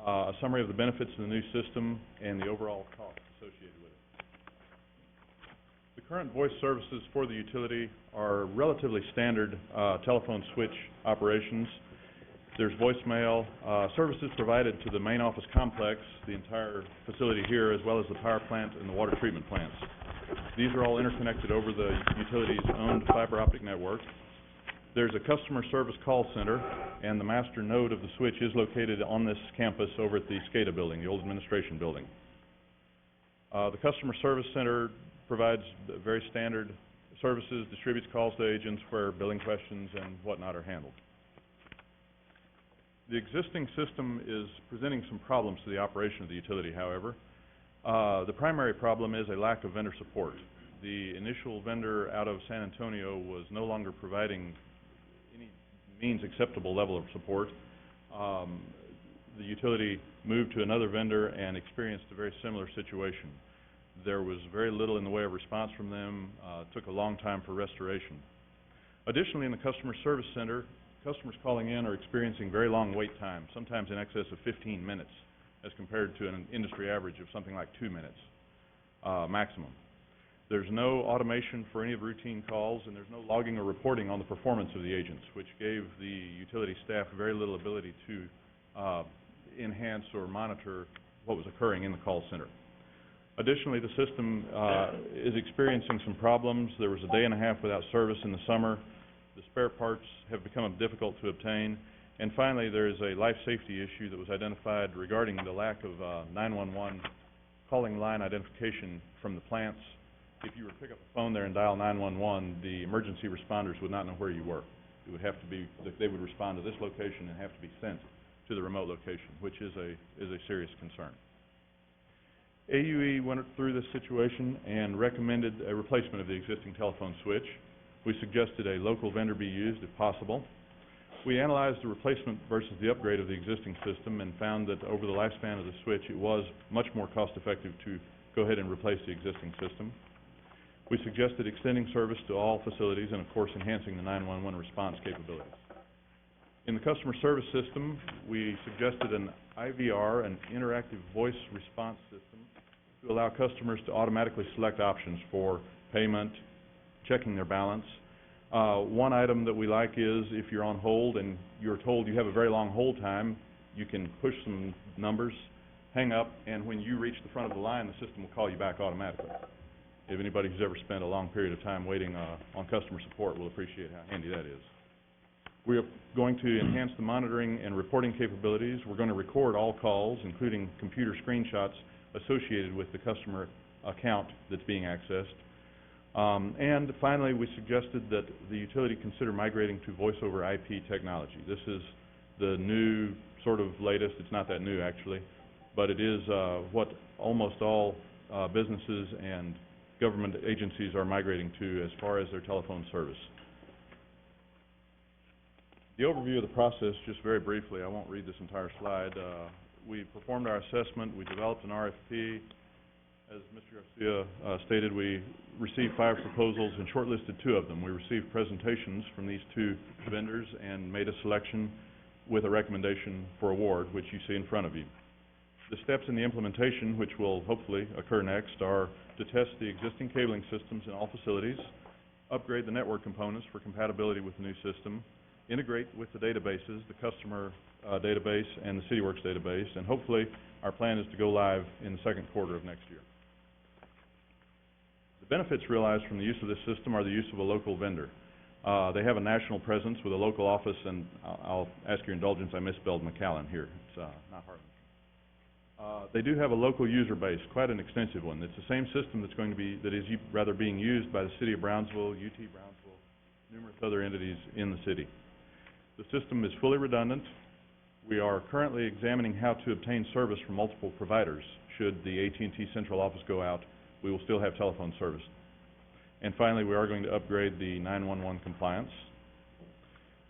a summary of the benefits of the new system, and the overall cost associated with it. The current voice services for the utility are relatively standard telephone switch operations. There's voicemail, services provided to the main office complex, the entire facility here, as well as the power plant and the water treatment plants. These are all interconnected over the utility's owned fiber optic network. There's a customer service call center, and the master node of the switch is located on this campus over at the SCADA building, the old administration building. The customer service center provides very standard services, distributes calls to agents where billing questions and whatnot are handled. The existing system is presenting some problems to the operation of the utility, however. The primary problem is a lack of vendor support. The initial vendor out of San Antonio was no longer providing any means acceptable level of support. The utility moved to another vendor and experienced a very similar situation. There was very little in the way of response from them. It took a long time for restoration. Additionally, in the customer service center, customers calling in are experiencing very long wait times, sometimes in excess of 15 minutes, as compared to an industry average of something like 2 minutes maximum. There's no automation for any of the routine calls, and there's no logging or reporting on the performance of the agents, which gave the utility staff very little ability to enhance or monitor what was occurring in the call center. Additionally, the system is experiencing some problems. There was a day and a half without service in the summer. The spare parts have become difficult to obtain. And finally, there is a life safety issue that was identified regarding the lack of 911 calling line identification from the plants. If you were to pick up the phone there and dial 911, the emergency responders would not know where you were. It would have to be, they would respond to this location and have to be sent to the remote location, which is a serious concern. AUE went through this situation and recommended a replacement of the existing telephone switch. We suggested a local vendor be used if possible. We analyzed the replacement versus the upgrade of the existing system and found that over the lifespan of the switch, it was much more cost-effective to go ahead and replace the existing system. We suggested extending service to all facilities and, of course, enhancing the 911 response capabilities. In the customer service system, we suggested an IVR, an interactive voice response system, to allow customers to automatically select options for payment, checking their balance. One item that we like is if you're on hold and you're told you have a very long hold time, you can push some numbers, hang up, and when you reach the front of the line, the system will call you back automatically. If anybody who's ever spent a long period of time waiting on customer support will appreciate how handy that is. We are going to enhance the monitoring and reporting capabilities. We're going to record all calls, including computer screenshots associated with the customer account that's being accessed. And finally, we suggested that the utility consider migrating to voice over IP technology. This is the new, sort of latest, it's not that new actually, but it is what almost all businesses and government agencies are migrating to as far as their telephone service. The overview of the process, just very briefly, I won't read this entire slide. We performed our assessment, we developed an RFP. As Mr. Garcia stated, we received 5 proposals and shortlisted 2 of them. We received presentations from these 2 vendors and made a selection with a recommendation for award, which you see in front of you. The steps in the implementation, which will hopefully occur next, are to test the existing cabling systems in all facilities, upgrade the network components for compatibility with the new system, integrate with the databases, the customer database and the CityWorks database, and hopefully our plan is to go live in the second quarter of next year. The benefits realized from the use of this system are the use of a local vendor. They have a national presence with a local office, and I'll ask your indulgence, I misspelled McAllen here. It's not Harlan. They do have a local user base, quite an extensive one. It's the same system that's going to be, that is rather being used by the City of Brownsville, UT Brownsville, numerous other entities in the city. The system is fully redundant. We are currently examining how to obtain service from multiple providers. Should the AT&T central office go out, we will still have telephone service. And finally, we are going to upgrade the 911 compliance.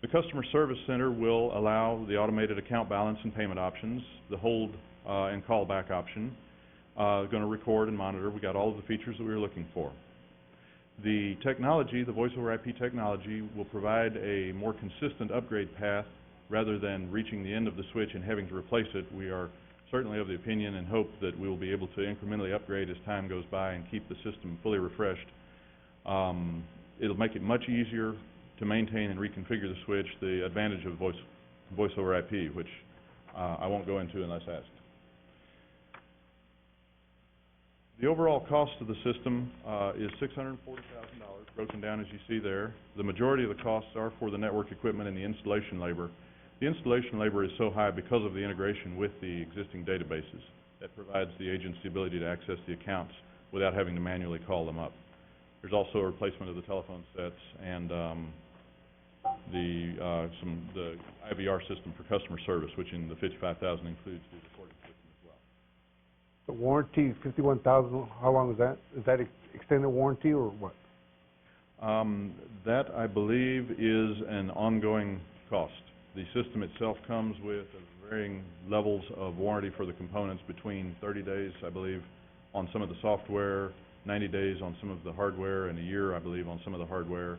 The Customer Service Center will allow the automated account balance and payment options, the hold and callback option, going to record and monitor. We got all of the features that we were looking for. The technology, the voice over IP technology, will provide a more consistent upgrade path rather than reaching the end of the switch and having to replace it. We are certainly of the opinion and hope that we will be able to incrementally upgrade as time goes by and keep the system fully refreshed. It'll make it much easier to maintain and reconfigure the switch, the advantage of voice over IP, which I won't go into unless asked. The overall cost of the system is $640,000, broken down as you see there. The majority of the costs are for the network equipment and the installation labor. The installation labor is so high because of the integration with the existing databases that provides the agency the ability to access the accounts without having to manually call them up. There's also a replacement of the telephone sets and the IVR system for customer service, which in the $55,000 includes the recording system as well. The warranty, $51,000, how long is that? Is that extended warranty or what? That, I believe, is an ongoing cost. The system itself comes with varying levels of warranty for the components between 30 days, I believe, on some of the software, 90 days on some of the hardware, and a year, I believe, on some of the hardware.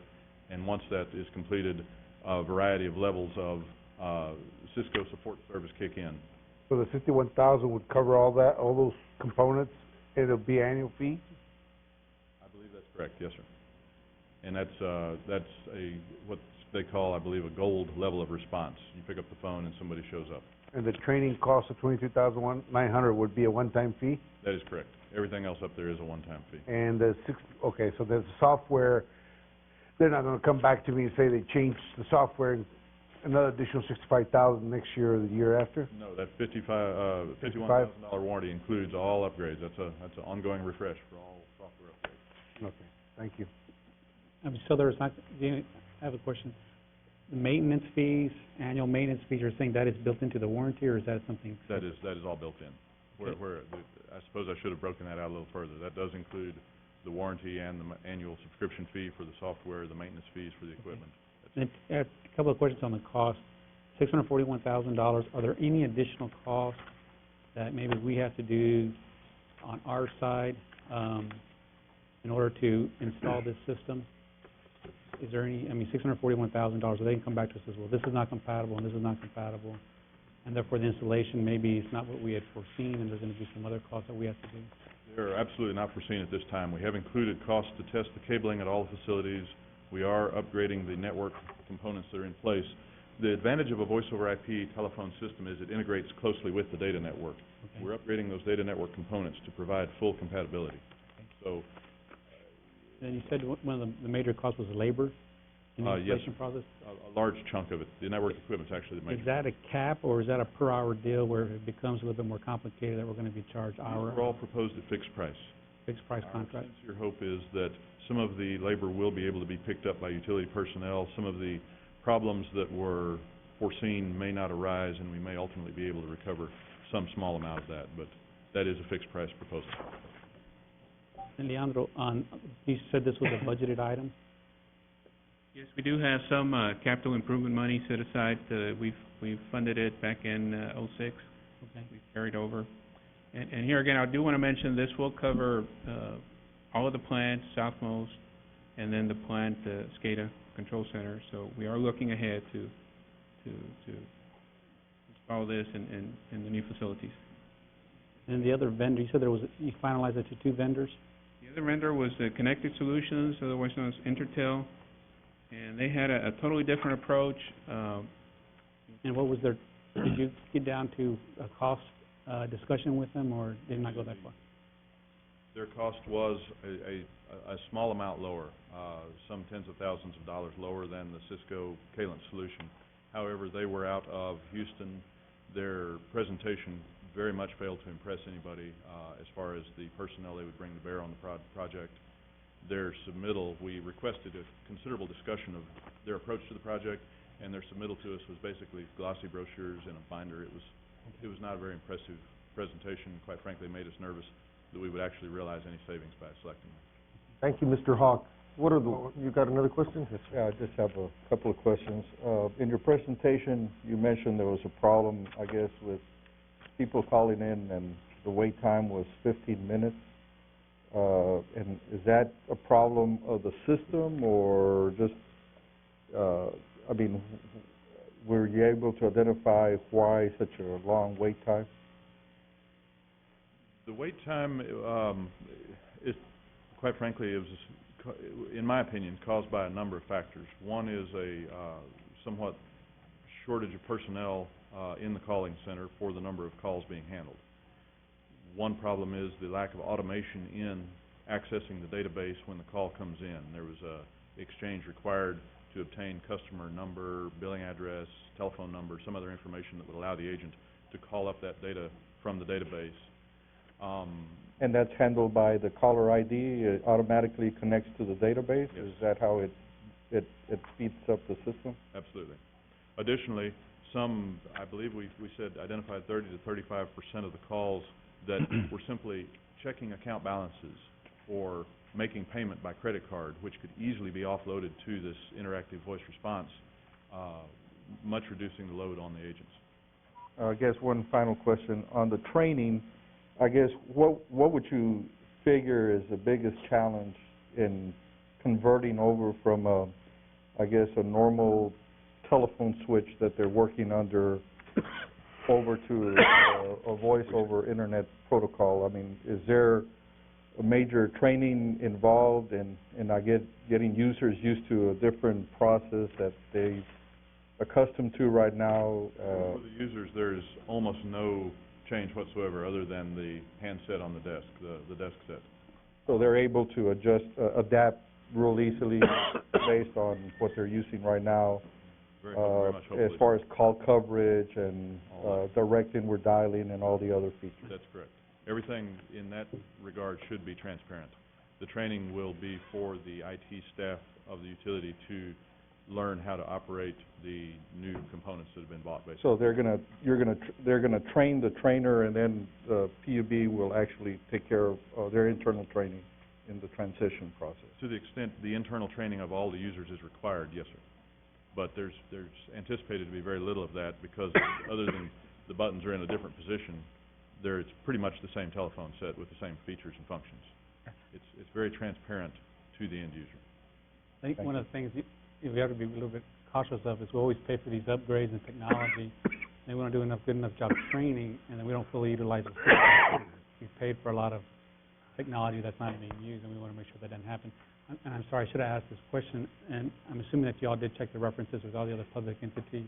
And once that is completed, a variety of levels of Cisco support service kick in. So the $51,000 would cover all that, all those components, and it'll be annual fee? I believe that's correct, yes, sir. And that's what they call, I believe, a gold level of response. You pick up the phone and somebody shows up. And the training cost of $22,900 would be a one-time fee? That is correct. Everything else up there is a one-time fee. And so there's software they're not gonna come back to me and say they changed the software and another additional $65,000 next year or the year after? No, that $51,000 warranty includes all upgrades. That's an ongoing refresh for all software upgrades. Okay, thank you. So there's not, I have a question. The maintenance fees, annual maintenance fees, you're saying that is built into the warranty, or is that something? That is all built in. I suppose I should have broken that out a little further. That does include the warranty and the annual subscription fee for the software, the maintenance fees for the equipment. And a couple of questions on the cost. $641,000, are there any additional costs that maybe we have to do on our side, in order to install this system? Is there any, $641,000, they can come back to us and say, well, this is not compatible and this is not compatible, and therefore the installation maybe is not what we had foreseen, and there's gonna be some other costs that we have to do? They're absolutely not foreseen at this time. We have included costs to test the cabling at all the facilities. We are upgrading the network components that are in place. The advantage of a voice-over IP telephone system is it integrates closely with the data network. Okay. We're upgrading those data network components to provide full compatibility. So, And you said one of the major costs was labor in the yes. installation process? a large chunk of it, the network equipment's actually the major. Is that a cap, or is that a per-hour deal where if it becomes a little bit more complicated that we're gonna be charged hour? We're all proposed at fixed price. Fixed price contract? Our sincere hope is that some of the labor will be able to be picked up by utility personnel. Some of the problems that were foreseen may not arise, and we may ultimately be able to recover some small amount of that, but that is a fixed price proposal. And Leandro, you said this was a budgeted item? Yes, we do have some capital improvement money set aside. We've funded it back in '06. Okay. We've carried over. And here again, I do want to mention this will cover all of the plants, southmost, and then the plant, SCADA Control Center. So we are looking ahead to install this in the new facilities. And the other vendor, you said you finalized it to 2 vendors? The other vendor was Connected Solutions, otherwise known as Intertel, and they had a totally different approach. And what was did you get down to a cost discussion with them, or did not go that far? Their cost was a small amount lower, some tens of thousands of dollars lower than the Cisco Calent solution. However, they were out of Houston. Their presentation very much failed to impress anybody as far as the personnel they would bring to bear on the project. Their submittal, we requested a considerable discussion of their approach to the project, and their submittal to us was basically glossy brochures in a binder. It was not a very impressive presentation. Quite frankly, it made us nervous that we would actually realize any savings by selecting them. Thank you, Mr. Hawk. You got another question? Yes, sir. Yeah, I just have a couple of questions. In your presentation, you mentioned there was a problem, I guess, with people calling in and the wait time was 15 minutes. And is that a problem of the system or just, were you able to identify why such a long wait time? The wait time is, quite frankly, it was, in my opinion, caused by a number of factors. One is a somewhat shortage of personnel in the calling center for the number of calls being handled. One problem is the lack of automation in accessing the database when the call comes in. There was a exchange required to obtain customer number, billing address, telephone number, some other information that would allow the agent to call up that data from the database. And that's handled by the caller ID? It automatically connects to the database? Yes. Is that how it speeds up the system? Absolutely. Additionally, I believe we said identified 30 to 35% of the calls that were simply checking account balances or making payment by credit card, which could easily be offloaded to this interactive voice response, much reducing the load on the agents. I guess one final question. On the training, I guess, what would you figure is the biggest challenge in converting over from a normal telephone switch that they're working under over to a voice over internet protocol? I mean, is there a major training involved in getting users used to a different process that they're accustomed to right now? For the users, there's almost no change whatsoever other than the handset on the desk, the desk set. So they're able to adapt real easily based on what they're using right now. Very much As hopefully. far as call coverage and, All that. direct inward dialing and all the other features. That's correct. Everything in that regard should be transparent. The training will be for the IT staff of the utility to learn how to operate the new components that have been bought, basically. So they're gonna train the trainer, and then the PUB will actually take care of, their internal training in the transition process. To the extent the internal training of all the users is required, yes, sir. But there's anticipated to be very little of that because other than the buttons are in a different position, it's pretty much the same telephone set with the same features and functions. It's very transparent to the end user. I think Thank one you. of the things we have to be a little bit cautious of is we always pay for these upgrades in technology, and we want to do good enough job training, and then we don't fully utilize the system. We've paid for a lot of technology that's not being used, and we want to make sure that doesn't happen. And I'm sorry, I should have asked this question, and I'm assuming that you all did check the references with all the other public entities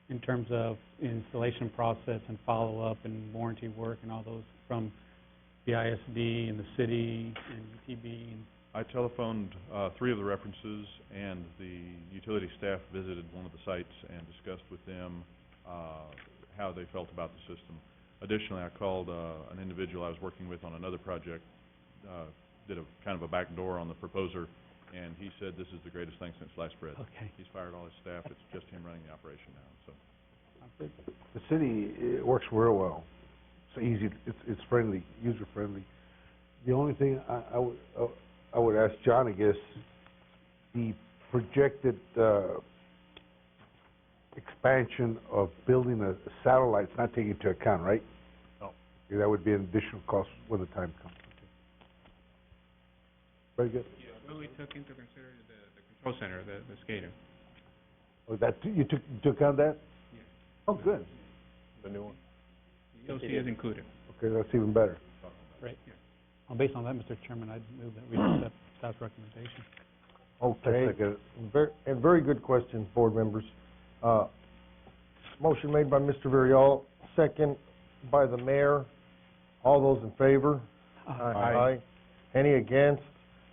in terms of installation process and follow-up and warranty work and all those from the ISD and the city and UTB and I telephoned 3 of the references, and the utility staff visited one of the sites and discussed with them how they felt about the system. Additionally, I called an individual I was working with on another project, did a kind of a backdoor on the proposer, and he said this is the greatest thing since sliced bread. Okay. He's fired all his staff. It's just him running the operation now, so. The city, it works real well. It's easy, it's friendly, user-friendly. The only thing I would ask John, I guess, the projected expansion of building a satellite's not taken into account, right? No. Yeah, that would be an additional cost when the time comes. Very good. Yeah, well, we took into consideration the control center, the SCADA. Oh, that, you took account that? Yes. Oh, good. The new one? The EOC is included. Okay, that's even better. Right. Well, based on that, Mr. Chairman, I'd move that we accept staff's recommendation. Okay, Second. and very good questions, board members. Motion made by Mr. Villarreal, second by the mayor. All those in favor? Aye. Any against?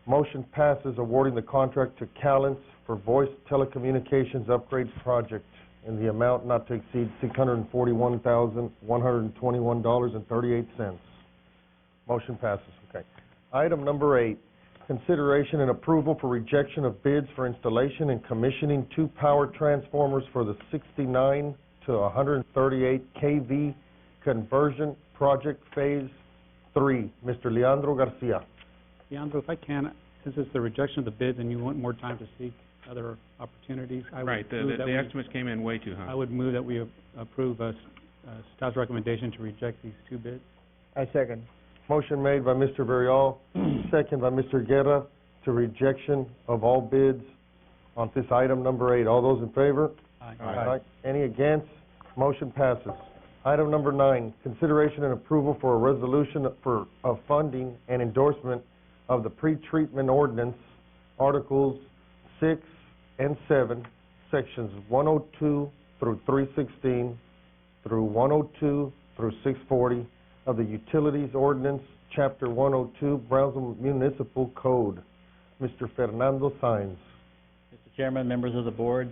Motion passes awarding the contract to Calance for voice telecommunications upgrade project in the amount not to exceed $641,121.38. Motion passes, okay. Item number 8, consideration and approval for rejection of bids for installation and commissioning 2 power transformers for the 69 to 138 kV conversion project phase 3. Mr. Leandro Garcia. Leandro, if I can, since it's the rejection of the bids and you want more time to seek other opportunities, I would Right, move that the we- estimates came in way too high. I would move that we approve staff's recommendation to reject these 2 bids. I second. Motion made by Mr. Villarreal, second by Mr. Guerra, to rejection of all bids on this item number 8. All those in favor? Aye. Any against? Motion passes. Item number 9, consideration and approval for a resolution of funding and endorsement of the pretreatment ordinance, Articles 6 and 7, Sections 102 through 316, through 102 through 640 of the Utilities Ordinance, Chapter 102, Brownsville Municipal Code. Mr. Fernando Saenz. Mr. Chairman, members of the board,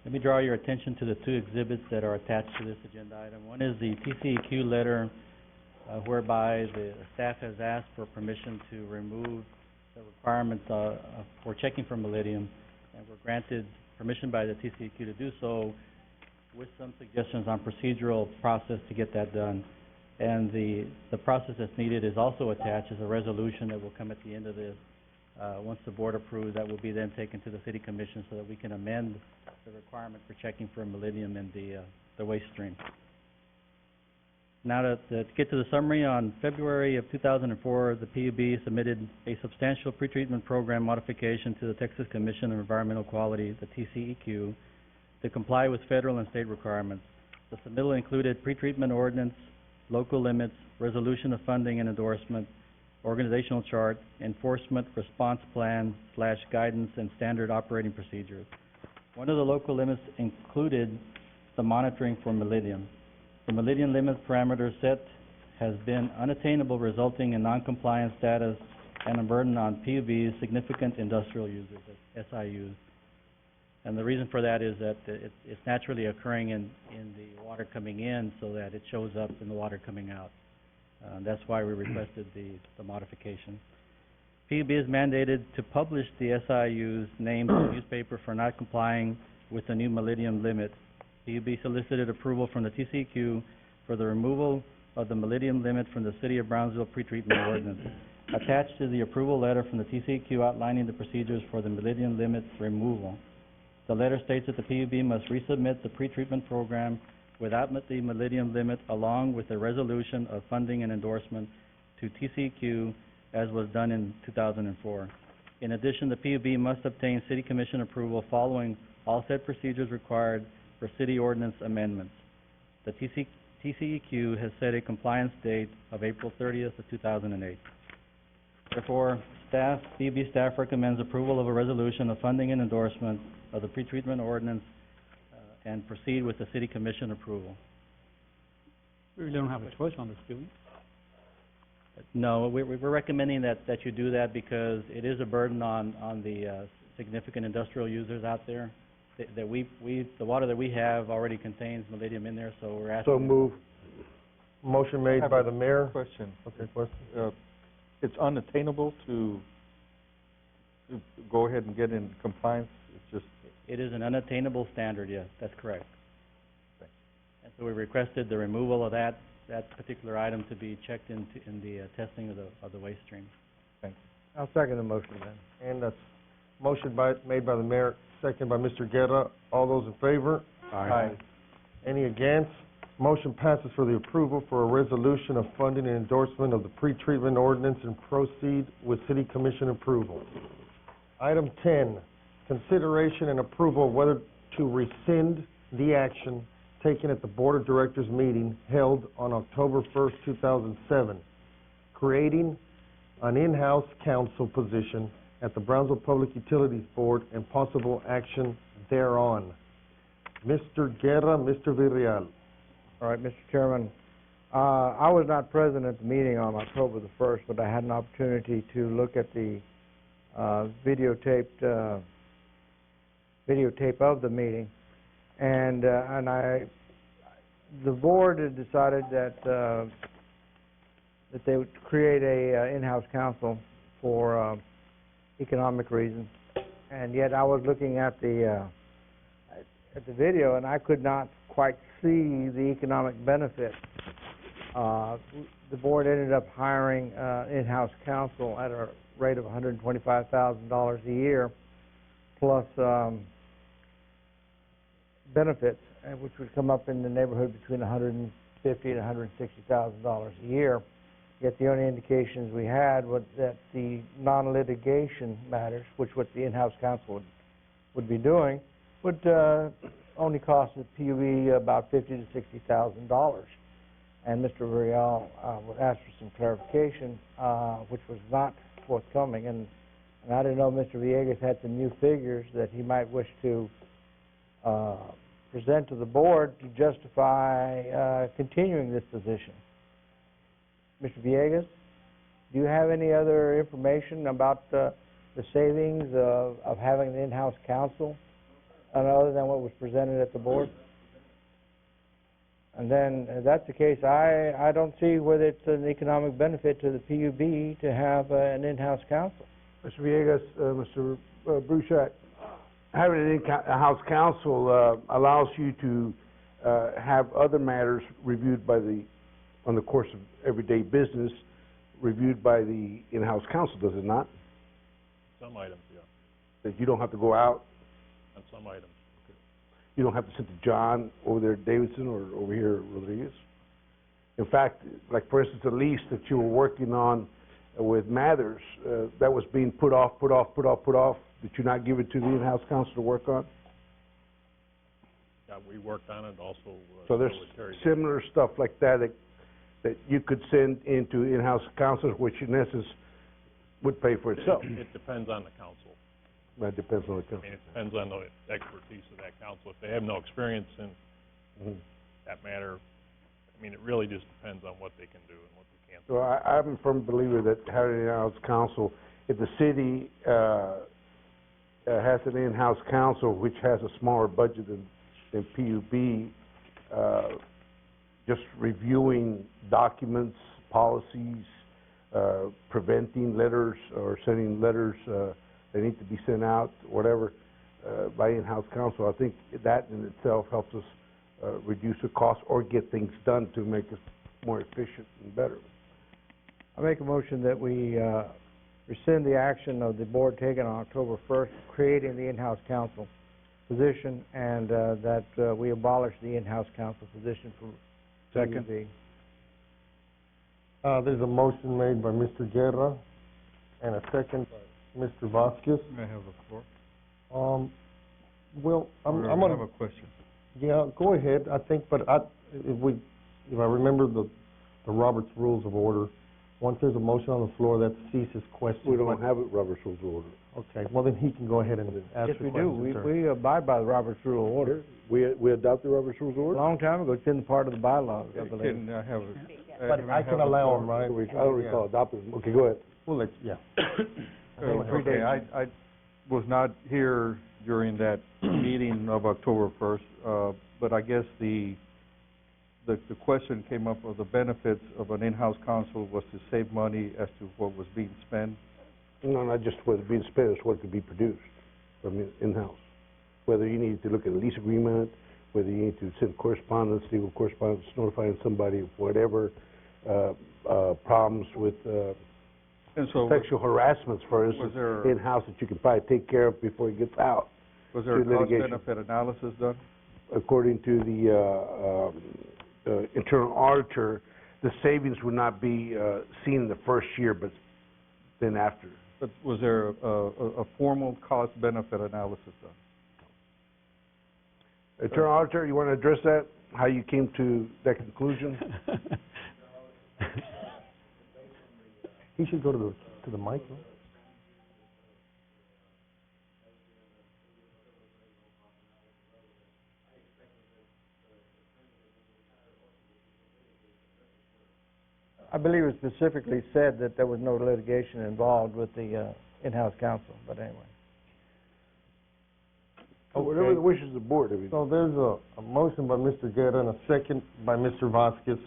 let me draw your attention to the 2 exhibits that are attached to this agenda item. One is the TCEQ letter whereby the staff has asked for permission to remove the requirements for checking for Millennium, and we're granted permission by the TCEQ to do so with some suggestions on procedural process to get that done. And the process that's needed is also attached as a resolution that will come at the end of this. Once the board approves, that will be then taken to the city commission so that we can amend the requirement for checking for Millennium in the waste stream. Now to get to the summary, on February of 2004, the PUB submitted a substantial pretreatment program modification to the Texas Commission on Environmental Quality, the TCEQ, to comply with federal and state requirements. The submittal included pretreatment ordinance, local limits, resolution of funding and endorsement, organizational chart, enforcement response plan / guidance and standard operating procedures. One of the local limits included the monitoring for Millennium. The Millennium limit parameter set has been unattainable, resulting in non-compliance status and a burden on PUB's significant industrial users, SIUs. And the reason for that is that it's naturally occurring in the water coming in so that it shows up in the water coming out. That's why we requested the modification. PUB is mandated to publish the SIU's names in the newspaper for not complying with the new millennium limit. PUB solicited approval from the TCEQ for the removal of the millennium limit from the City of Brownsville pretreatment ordinance. Attached to the approval letter from the TCEQ outlining the procedures for the millennium limit removal. The letter states that the PUB must resubmit the pretreatment program without the millennium limit along with a resolution of funding and endorsement to TCEQ as was done in 2004. In addition, the PUB must obtain City Commission approval following all said procedures required for city ordinance amendments. The TCEQ has set a compliance date of April 30th of 2008. Therefore, PUB staff recommends approval of a resolution of funding and endorsement of the pretreatment ordinance and proceed with the City Commission approval. We really don't have a choice on this, do we? No, we're recommending that you do that because it is a burden on the significant industrial users out there. The water that we have already contains millennium in there, so we're asking. So move. Motion made by the mayor. Question. Okay, question. It's unattainable to go ahead and get in compliance? It's just... It is an unattainable standard, yes, that's correct. Thanks. And so we requested the removal of that particular item to be checked in the testing of the waste stream. Thanks. I'll second the motion then. And that's motion made by the mayor, second by Mr. Guerra. All those in favor? Aye. Any against? Motion passes for the approval for a resolution of funding and endorsement of the pretreatment ordinance and proceed with City Commission approval. Item 10, consideration and approval of whether to rescind the action taken at the Board of Directors meeting held on October 1st, 2007, creating an in-house counsel position at the Brownsville Public Utilities Board and possible action thereon. Mr. Guerra, Mr. Villarreal. All right, Mr. Chairman, I was not present at the meeting on October the 1st, but I had an opportunity to look at the videotape of the meeting, and the board had decided that they would create a in-house counsel for economic reasons, and yet I was looking at the video, and I could not quite see the economic benefit. The board ended up hiring in-house counsel at a rate of $125,000 a year, plus benefits, which would come up in the neighborhood between $150,000 and $160,000 a year. Yet the only indications we had was that the non-litigation matters, which what the in-house counsel would be doing, would only cost the PUB about $50,000 to $60,000. And Mr. Villarreal would ask for some clarification, which was not forthcoming. And I didn't know Mr. Villegas had some new figures that he might wish to present to the board to justify continuing this position. Mr. Villegas, do you have any other information about the savings of having an in-house counsel, other than what was presented at the board? And then, if that's the case, I don't see whether it's an economic benefit to the PUB to have an in-house counsel. Mr. Villegas, Mr. Bruchette, having an in-house counsel allows you to have other matters reviewed on the course of everyday business, reviewed by the in-house counsel, does it not? Some items, yeah, That you don't have to go out? on some items. You don't have to send to John over there at Davidson or over here at Rodriguez? In fact, like for instance, the lease that you were working on with Mathers, that was being put off. Did you not give it to the in-house counsel to work on? Yeah, we worked on it also. So there's similar stuff like that you could send into in-house counsel, which in essence would pay for itself. It depends on the council. That depends on the I counsel. mean, it depends on the expertise of that council. If they have no experience in that matter, I mean, it really just depends on what they can do and what they handle. So I'm a firm believer that having an in-house counsel, if the city, has an in-house counsel which has a smaller budget than PUB, just reviewing documents, policies, preventing letters or sending letters, that need to be sent out, whatever, by in-house counsel, I think that in itself helps us, reduce the cost or get things done to make us more efficient and better. I make a motion that we, rescind the action of the board taken on October 1st, creating the in-house counsel position, and that we abolish the in-house counsel position for Second. PUB. There's a motion made by Mr. Guerra and a second by Mr. Vasquez. May I have the floor? Well, I'm I gonna, have a question. yeah, go ahead, I think, but if I remember the Robert's Rules of Order, once there's a motion on the floor, that ceases questions. We don't have it, Robert's Rules of Order. Okay, well, then he can go ahead and ask Yes, the we do. questions, sir. We abide by the Robert's Rule of Order. We adopted Robert's Rules of A Order? long time ago, it's been part of the bylaws, I believe. Can I have But I can allow him, right? I don't recall adopting. Okay, go ahead. We'll let, yeah. Okay, I was not here during that meeting of October 1st, but I guess the question came up of the benefits of an in-house counsel was to save money as to what was being spent. No, not just what's being spent, it's what could be produced from in-house. Whether you need to look at a lease agreement, whether you need to send correspondence, legal correspondence, notifying somebody of whatever, problems with, And so sexual harassments, for instance, there- in-house that you can probably take care of before it gets out. was there a to litigation. cost-benefit analysis done? According to the internal auditor, the savings would not be, seen in the first year, but then after. But was there a formal cost-benefit analysis done? Internal auditor, you want to address that? How you came to that conclusion? He should go to the mic, no? I believe it specifically said that there was no litigation involved with the in-house counsel, but anyway. Whatever the wishes of the board, I mean. So there's a motion by Mr. Guerra and a second by Mr. Vasquez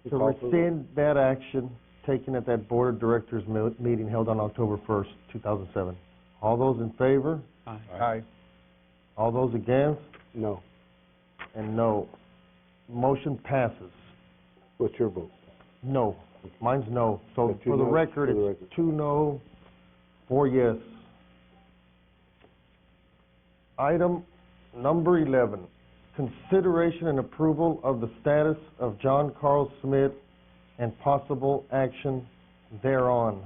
to Call for the vote. rescind that action taken at that Board of Directors meeting held on October 1st, 2007. All those in favor? Aye. Aye. All those against? No. And no. Motion passes. What's your vote? No. Mine's no. So So two for the noes, record, for the it's record. 2 no, 4 yes. Item number 11, consideration and approval of the status of John Carl Smith and possible action thereon.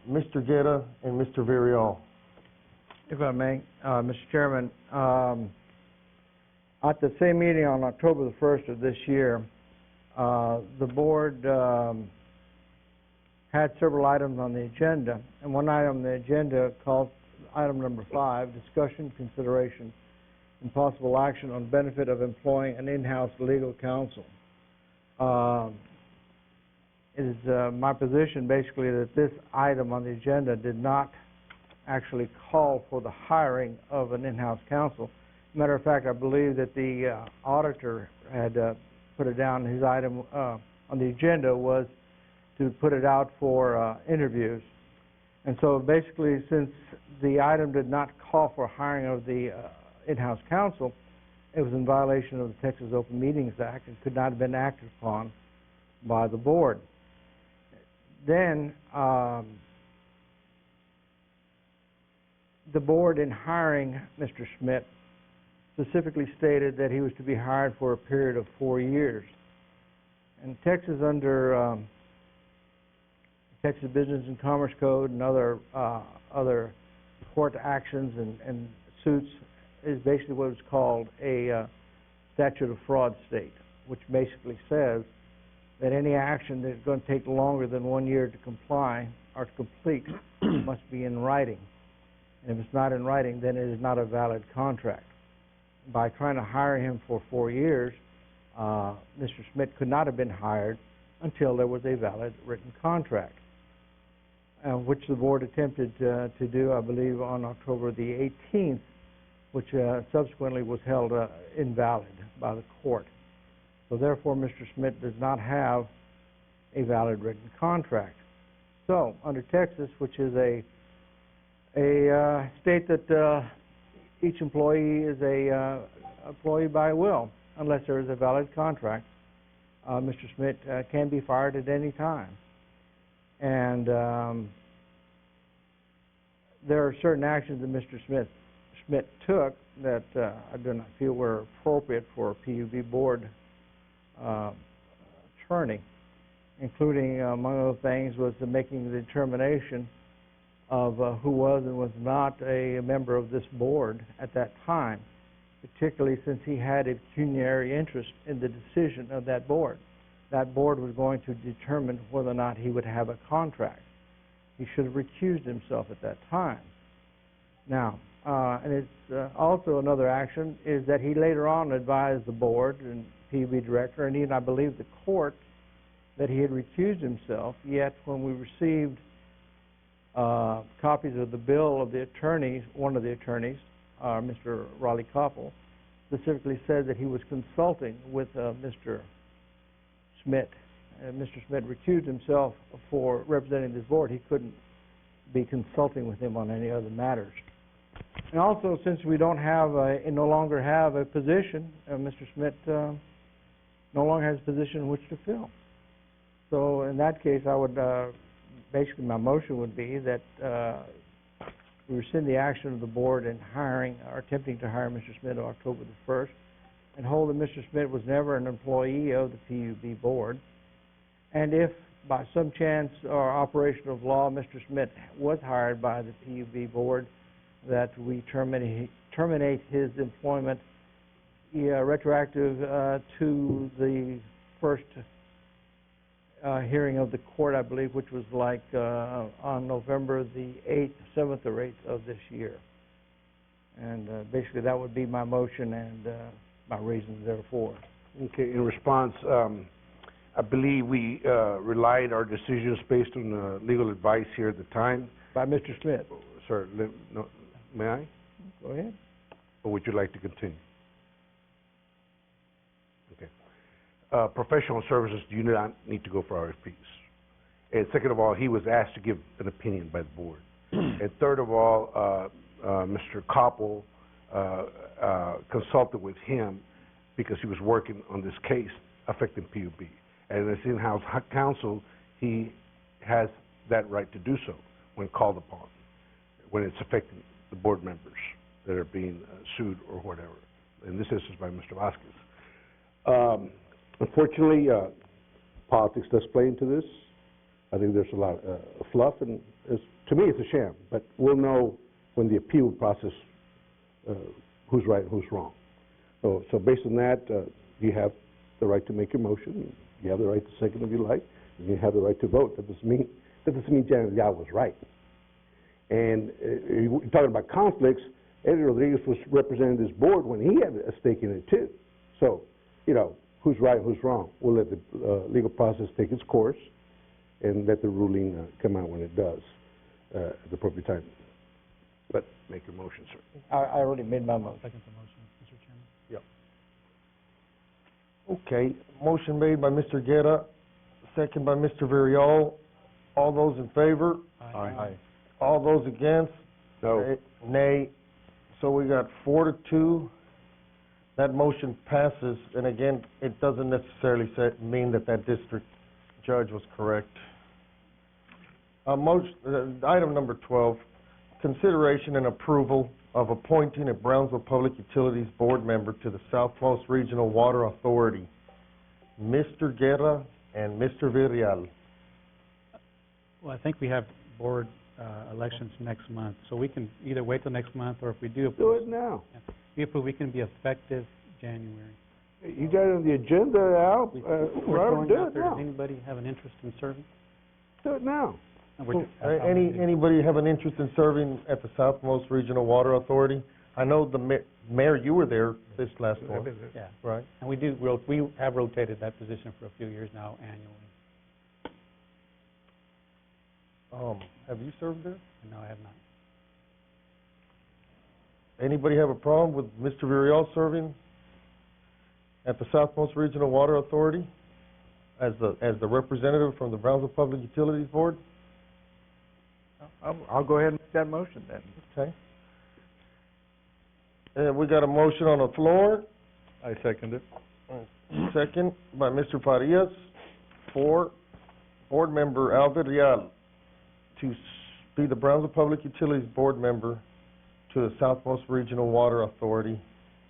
Mr. Guerra and Mr. Villarreal. If I may, Mr. Chairman, at the same meeting on October the 1st of this year, the board had several items on the agenda, and one item on the agenda called item number 5, discussion, consideration, and possible action on benefit of employing an in-house legal counsel. It is my position basically that this item on the agenda did not actually call for the hiring of an in-house counsel. Matter of fact, I believe that the auditor had put it down, his item on the agenda was to put it out for interviews. And so basically, since the item did not call for hiring of the in-house counsel, it was in violation of the Texas Open Meetings Act and could not have been acted upon by the board. Then, the board in hiring Mr. Schmidt specifically stated that he was to be hired for a period of 4 years. And Texas, under Texas Business and Commerce Code and other court actions and suits, is basically what is called a statute of fraud state, which basically says that any action that's going to take longer than 1 year to comply or to complete must be in writing. And if it's not in writing, then it is not a valid contract. By trying to hire him for 4 years, Mr. Schmidt could not have been hired until there was a valid written contract, which the board attempted to do, I believe, on October the 18th, which subsequently was held invalid by the court. So therefore, Mr. Schmidt does not have a valid written contract. So, under Texas, which is a state that each employee is a employee by will, unless there is a valid contract, Mr. Schmidt can be fired at any time. And there are certain actions that Mr. Schmidt took that I do not feel were appropriate for a PUB board attorney, including, among other things, was the making the determination of who was and was not a member of this board at that time, particularly since he had a pecuniary interest in the decision of that board. That board was going to determine whether or not he would have a contract. He should have recused himself at that time. Now, and it's also another action is that he later on advised the board and PUB director, and even I believe the court, that he had recused himself, yet when we received copies of the bill of the attorneys, one of the attorneys, Mr. Raleigh Koppel, specifically said that he was consulting with Mr. Schmidt. Mr. Schmidt recused himself for representing this board. He couldn't be consulting with him on any other matters. And also, since we don't have no longer have a position, Mr. Schmidt no longer has a position in which to fill. So in that case, I would basically my motion would be that we rescind the action of the board in hiring or attempting to hire Mr. Schmidt on October the 1st, and hold that Mr. Schmidt was never an employee of the PUB board. And if by some chance or operation of law Mr. Schmidt was hired by the PUB board, that we terminate his employment retroactive to the first hearing of the court, I believe, which was like on November the 8th, 7th or 8th of this year. And basically that would be my motion and my reasons therefore. Okay, in response, I believe we relied our decisions based on legal advice here at the time. By Mr. Schmidt. Sir, no, may I? Go ahead. Or would you like to continue? Okay. Professional services do not need to go for RFPs. And second of all, he was asked to give an opinion by the board. And third of all, Mr. Koppel consulted with him because he was working on this case affecting PUB. And as in-house counsel, he has that right to do so when called upon, when it's affecting the board members that are being sued or whatever. In this instance by Mr. Vasquez. Unfortunately, politics does play into this. I think there's a lot of fluff, and to me it's a sham, but we'll know when the appeal process who's right and who's wrong. So based on that, you have the right to make your motion, you have the right to second if you like, and you have the right to vote. That doesn't mean Janet Yao was right. And you're talking about conflicts. Eddie Rodriguez was representing this board when he had a stake in it too. So, you know, who's right, who's wrong. We'll let the legal process take its course and let the ruling come out when it does at the appropriate time. But make your motion, sir. I already made my motion. Second the motion, Mr. Chairman. Yep. Okay, motion made by Mr. Guerra, second by Mr. Villarreal. All those in favor? Aye. All those against? No. Nay. So we got 4-2. That motion passes, and again, it doesn't necessarily mean that that district judge was correct. Item number 12, consideration and approval of appointing a Brownsville Public Utilities Board member to the Southmost Regional Water Authority, Mr. Guerra and Mr. Villarreal. Well, I think we have board elections next month, so we can either wait till next month, or if we do Do it now. if we can be effective January. You got it on the agenda, Al. We're throwing do out it there, now. does anybody have an interest in serving? Do it now. No, we're just- Anybody have an interest in serving at the Southmost Regional Water Authority? I know the mayor, you were there this last one, Yeah, right? and we have rotated that position for a few years now annually. Have you served there? No, I have not. Anybody have a problem with Mr. Villarreal serving at the Southmost Regional Water Authority as the representative from the Brownsville Public Utilities Board? I'll go ahead and make that motion then. Okay. And we got a motion on the floor, I second it. second by Mr. Farias, for Board Member Alvin Real to be the Brownsville Public Utilities Board member to the Southmost Regional Water Authority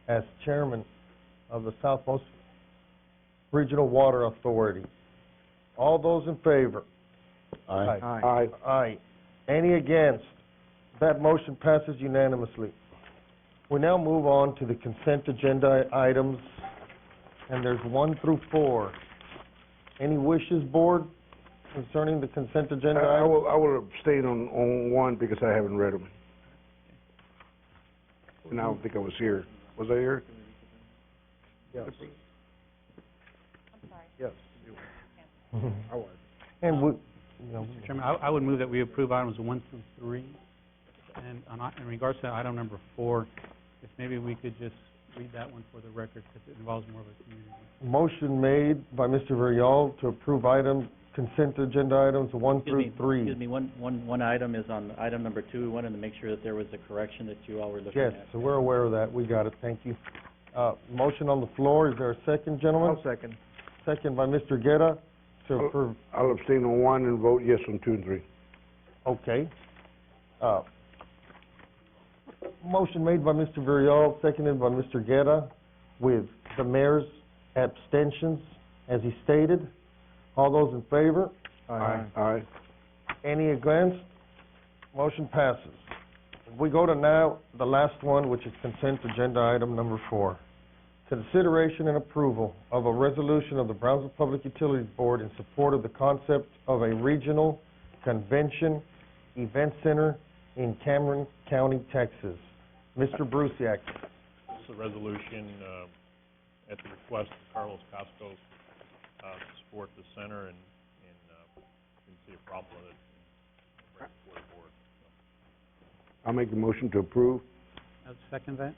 as chairman of the Southmost Regional Water Authority. All those in favor? Aye. Aye. Aye. Any against? That motion passes unanimously. We now move on to the consent agenda items, and there's 1 through 4. Any wishes, Board, concerning the consent agenda I items? will abstain on one because I haven't read them. And I don't think I was here. Was I here? Yes. Yes. I was. And we, Mr. Chairman, I would move that we approve items 1 through 3. And in regards to item number 4, if maybe we could just read that one for the record, because it involves more of a community. motion made by Mr. Villarreal to approve consent agenda items 1 through 3. Excuse me, one item is on item number 2. We wanted to make sure that there was a correction that you all were looking Yes, at. so we're aware of that. We got it. Thank you. Motion on the floor. Is there a second, gentlemen? I'll second. Second by Mr. Guerra to approve. I'll abstain on 1 and vote yes on 2 and 3. Okay. Motion made by Mr. Villarreal, seconded by Mr. Guerra, with the mayor's abstentions, as he stated. All those in favor? Aye. Any against? Motion passes. We go to now the last one, which is consent agenda item number 4. Consideration and approval of a resolution of the Brownsville Public Utilities Board in support of the concept of a regional convention event center in Cameron County, Texas. Mr. Brusiak. This is a resolution, at the request of Carlos Casco, to support the center, and didn't see a problem with it, and bring it before the board. I'll make the motion to approve. I'll second that.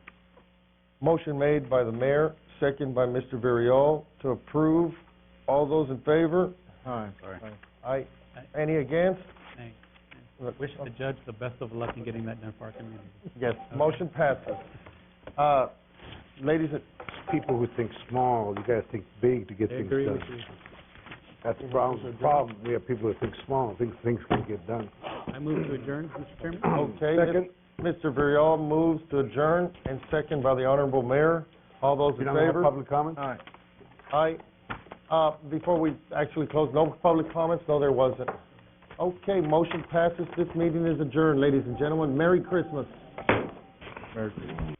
Motion made by the mayor, second by Mr. Villarreal to approve. All those in favor? Aye. Aye. Any against? Nay. Wish the judge the best of luck in getting that done for our community. Yes, motion passes. Ladies and People who think small, you gotta think big to get I things agree done. with you. That's the problem. We have people that think small, think things can get done. I move to adjourn, Mr. Chairman. Okay, Second. Mr. Villarreal moves to adjourn, and second by the Honorable Mayor. All those in You don't have favor? public comment? Aye. Aye. Before we actually close, no public comments? No, there wasn't. Okay, motion passes. This meeting is adjourned, ladies and gentlemen. Merry Christmas. Merry Christmas.